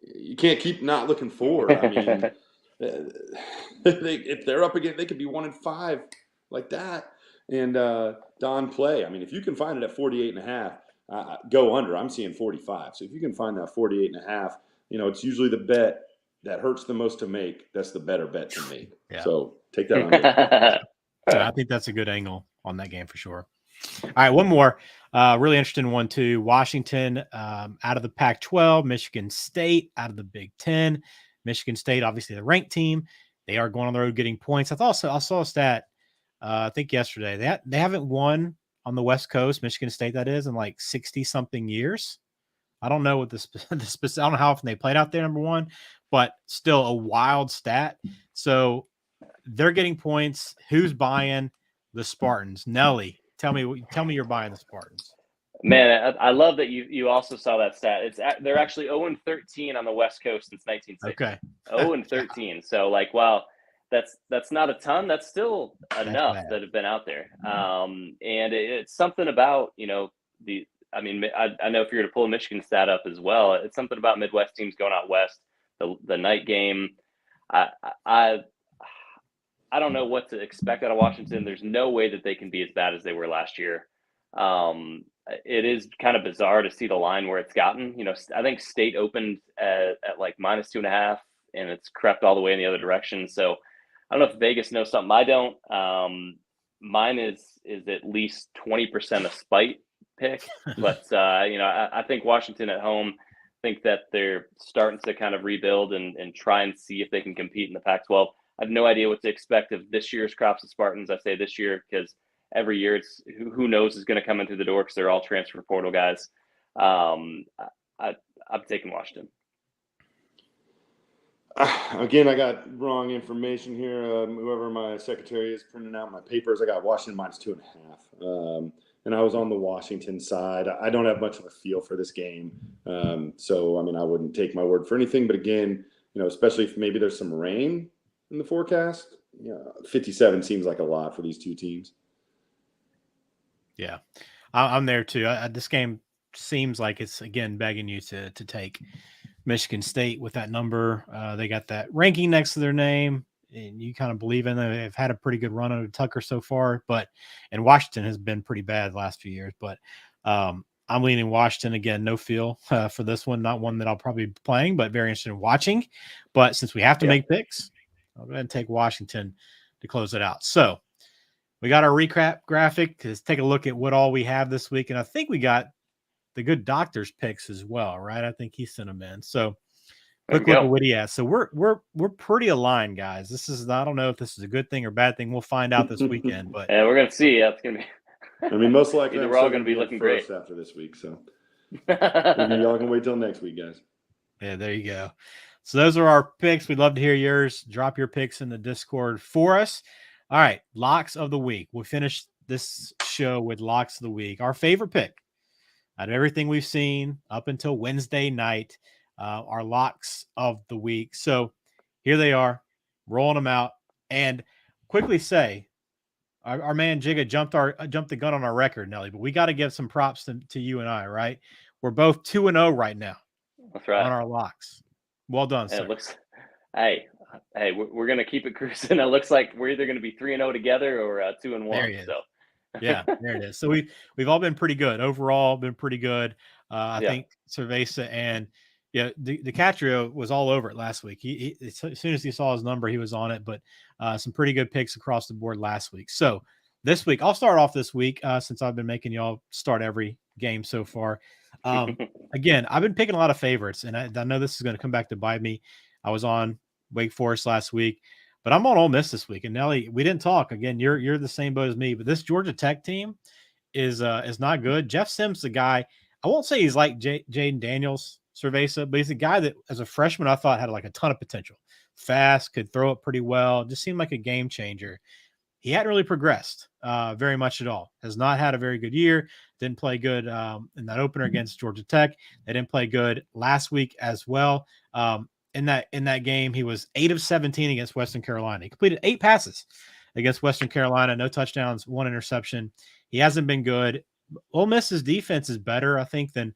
You can't keep not looking forward. I mean, if they're up again, they could be 1-5 like that. And Don play. I mean, if you can find it at 48.5, go under. I'm seeing 45. So if you can find that 48.5, it's usually the bet that hurts the most to make. That's the better bet to make. Yeah. So take that under. I think that's a good angle on that game for sure. All right, one more really interesting one too. Washington out of the Pac-12, Michigan State out of the Big Ten. Michigan State, obviously the ranked team. They are going on the road getting points. I saw a stat, I think yesterday. They haven't won on the West Coast, Michigan State that is, in like 60-something years. I don't know what I don't know how often they played out there, number one, but still a wild stat. So they're getting points. Who's buying the Spartans? Nelly, tell me you're buying the Spartans. Man, I love that you also saw that stat. They're actually 0-13 on the West Coast since 1960. Okay. 0-13. So wow, that's not a ton. That's still enough that have been out there. And it's something about, I know if you're to pull a Michigan stat up as well, it's something about Midwest teams going out west, the night game. I I don't know what to expect out of Washington. There's no way that they can be as bad as they were last year. It is kind of bizarre to see the line where it's gotten. I think State opened at like -2.5, and it's crept all the way in the other direction. So I don't know if Vegas knows something I don't. Mine is at least 20% a spite pick, but I think Washington at home. Think that they're starting to kind of rebuild and try and see if they can compete in the Pac-12. I have no idea what to expect of this year's crops of Spartans. I say this year because every year it's who knows is going to come into the door because they're all transfer portal guys. I'm taking Washington. Again, I got wrong information here. Whoever my secretary is printing out my papers, I got Washington -2.5. And I was on the Washington side. I don't have much of a feel for this game. So, I mean, I wouldn't take my word for anything. But again, especially if maybe there's some rain in the forecast, 57 seems like a lot for these two teams. Yeah, I'm there too. This game seems like it's, again, begging you to take Michigan State with that number. They got that ranking next to their name, and you kind of believe in them. They've had a pretty good run under Tucker so far, and Washington has been pretty bad the last few years. But I'm leaning Washington again. No feel for this one. Not one that I'll probably be playing, but very interested in watching. But since we have to make picks, I'll go ahead and take Washington to close it out. So we got our recap graphic. Let's take a look at what all we have this week, and I think we got the good doctor's picks as well, right? I think he sent them in. So quick look at what he has. So we're pretty aligned, guys. I don't know if this is a good thing or bad thing. We'll find out this weekend. But yeah, we're gonna see. That's gonna be. I mean, most likely we're all gonna be looking great after this week. So y'all can wait till next week, guys. Yeah, there you go. So those are our picks. We'd love to hear yours. Drop your picks in the Discord for us. All right, locks of the week. We'll finish this show with locks of the week. Our favorite pick out of everything we've seen up until Wednesday night, our locks of the week. So here they are, rolling them out. And quickly say, our man Jigga jumped the gun on our record, Nelly, but we got to give some props to you and I, right? We're both 2-0 right now. That's right. On our locks. Well done, sir. It looks, hey, we're going to keep it cruising. It looks like we're either going to be 3-0 together or 2-1. There he is. So. Yeah, there it is. So we've all been pretty good overall. Been pretty good. I think Sir Veza and Dicatrio was all over it last week. He as soon as he saw his number, he was on it. But some pretty good picks across the board last week. So this week, I'll start off this week since I've been making y'all start every game so far. Again, I've been picking a lot of favorites, and I know this is going to come back to bite me. I was on Wake Forest last week. But I'm on Ole Miss this week, and Nelly, we didn't talk. Again, you're the same boat as me, but this Georgia Tech team is not good. Jeff Sims, the guy, I won't say he's like Jaden Daniels, Sir Veza, but he's a guy that, as a freshman, I thought had like a ton of potential. Fast, could throw it pretty well, just seemed like a game changer. He hadn't really progressed very much at all. Has not had a very good year. Didn't play good in that opener against Georgia Tech. They didn't play good last week as well. In that game, he was 8 of 17 against Western Carolina. He completed 8 passes against Western Carolina, no touchdowns, 1 interception. He hasn't been good. Ole Miss's defense is better, I think, than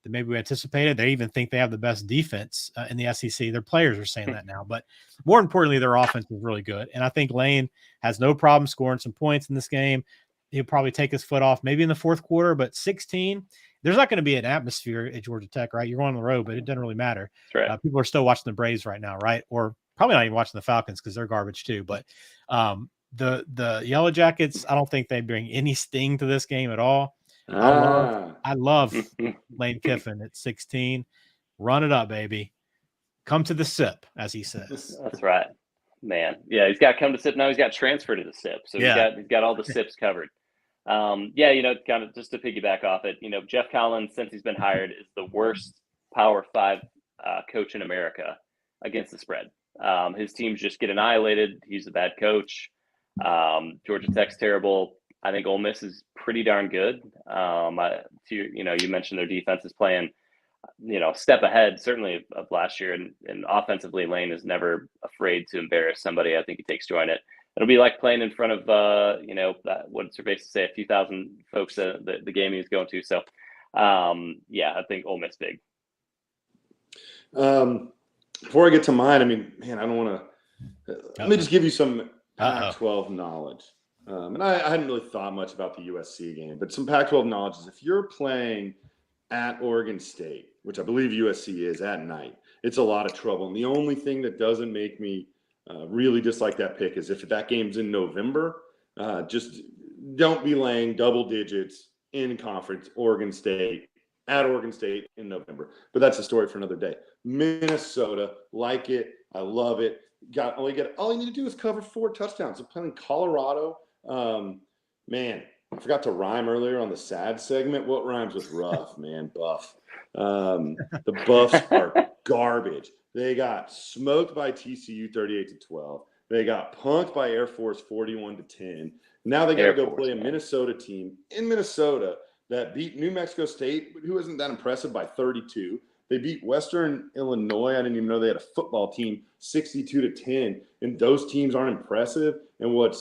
maybe we anticipated. They even think they have the best defense in the SEC. Their players are saying that now. But more importantly, their offense is really good. And I think Lane has no problem scoring some points in this game. He'll probably take his foot off maybe in the fourth quarter, but 16 – there's not going to be an atmosphere at Georgia Tech, right? You're on the road, but it doesn't really matter. That's right. People are still watching the Braves right now, right? Or probably not even watching the Falcons because they're garbage too. But the Yellow Jackets, I don't think they bring any sting to this game at all. I love Lane Kiffin at 16. Run it up, baby. Come to the SIP, as he says. That's right, man. Yeah, he's got to come to SIP now. He's got transferred to the SIP, so he's got all the SIPs covered. Kind of just to piggyback off it, Jeff Collins, since he's been hired, is the worst Power 5 coach in America against the spread. His teams just get annihilated. He's a bad coach. Georgia Tech's terrible. I think Ole Miss is pretty darn good. You mentioned their defense is playing, a step ahead, certainly of last year. And offensively, Lane is never afraid to embarrass somebody. I think he takes joy in it. It'll be like playing in front of, what did Sir Veza say, a few thousand folks the game he was going to. So, I think Ole Miss big. Before I get to mine, I mean, man, I don't want to – let me just give you some Pac-12 knowledge. And I hadn't really thought much about the USC game, but some Pac-12 knowledge is if you're playing at Oregon State, which I believe USC is at night, it's a lot of trouble. And the only thing that doesn't make me really dislike that pick is if that game's in November, just don't be laying double digits in conference Oregon State at Oregon State in November. But that's a story for another day. Minnesota, like it. I love it. All you need to do is cover 4 touchdowns. They're playing Colorado. Man, I forgot to rhyme earlier on the sad segment. What rhymes with rough, man? Buff. The Buffs are garbage. They got smoked by TCU 38-12. They got punked by Air Force 41-10. Now they got to go play a Minnesota team in Minnesota that beat New Mexico State, who isn't that impressive, by 32. They beat Western Illinois. I didn't even know they had a football team, 62-10. And those teams aren't impressive. And what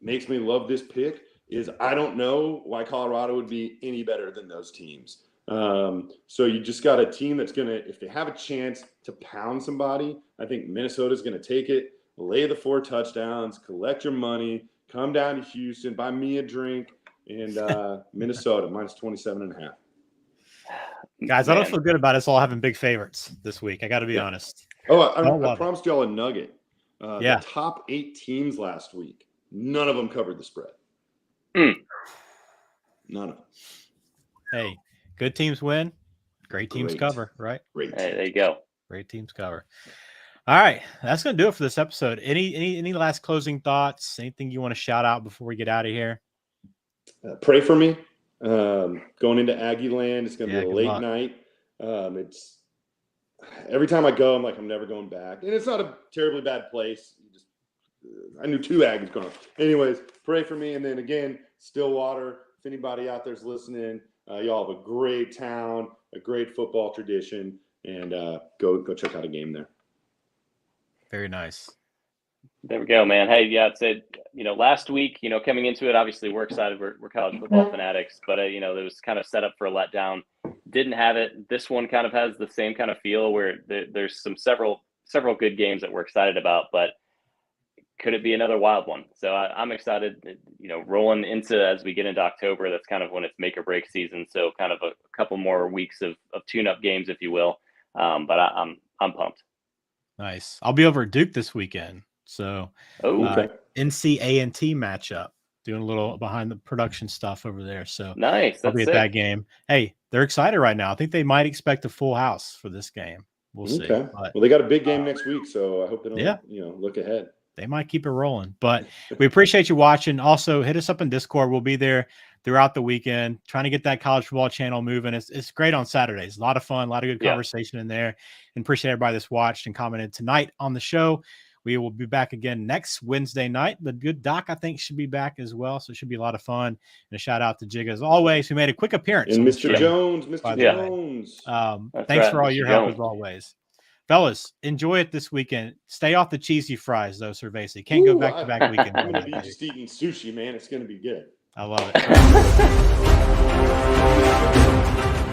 makes me love this pick is I don't know why Colorado would be any better than those teams. So you just got a team that's going to, if they have a chance to pound somebody, I think Minnesota's going to take it, lay the 4 touchdowns, collect your money, come down to Houston, buy me a drink, and Minnesota minus 27.5. Guys, I don't feel good about us all having big favorites this week. I got to be honest. Oh, I promised y'all a nugget. The top 8 teams last week, none of them covered the spread. None of them. Hey, good teams win. Great teams cover, right? Great. Hey, there you go. Great teams cover. All right, that's going to do it for this episode. Any last closing thoughts? Anything you want to shout out before we get out of here? Pray for me. Going into Aggie Land, it's going to be a late night. It's every time I go, I'm like, I'm never going back. And it's not a terribly bad place. I knew 2 Aggies going. Anyways, pray for me. And then again, Stillwater. If anybody out there's listening, y'all have a great town, a great football tradition, and go check out a game there. Very nice. There we go, man. Hey, yeah, it's last week, coming into it, obviously we're excited. We're college football fanatics, but it was kind of set up for a letdown. Didn't have it. This one kind of has the same kind of feel where there's several good games that we're excited about, but could it be another wild one? So I'm excited, rolling into, as we get into October, that's kind of when it's make or break season. So kind of a couple more weeks of tune-up games, if you will. But I'm pumped. Nice. I'll be over at Duke this weekend. So NC A&T matchup, doing a little behind the production stuff over there. So nice. I'll be at that game. Hey, they're excited right now. I think they might expect a full house for this game. We'll see. But, well, they got a big game next week, so I hope they don't look ahead. They might keep it rolling. But we appreciate you watching. Also, hit us up in Discord. We'll be there throughout the weekend, trying to get that college football channel moving. It's great on Saturdays. A lot of fun, a lot of good conversation in there. And appreciate everybody that's watched and commented tonight on the show. We will be back again next Wednesday night. The good Doc, I think, should be back as well. So it should be a lot of fun. And a shout out to Jig, as always, who made a quick appearance. And Mr. Jones. Thanks for all your help as always. Fellas, enjoy it this weekend. Stay off the cheesy fries, though, Sir Veza. You can't go back-to-back weekend. I'm going to be just eating sushi, man. It's going to be good. I love it.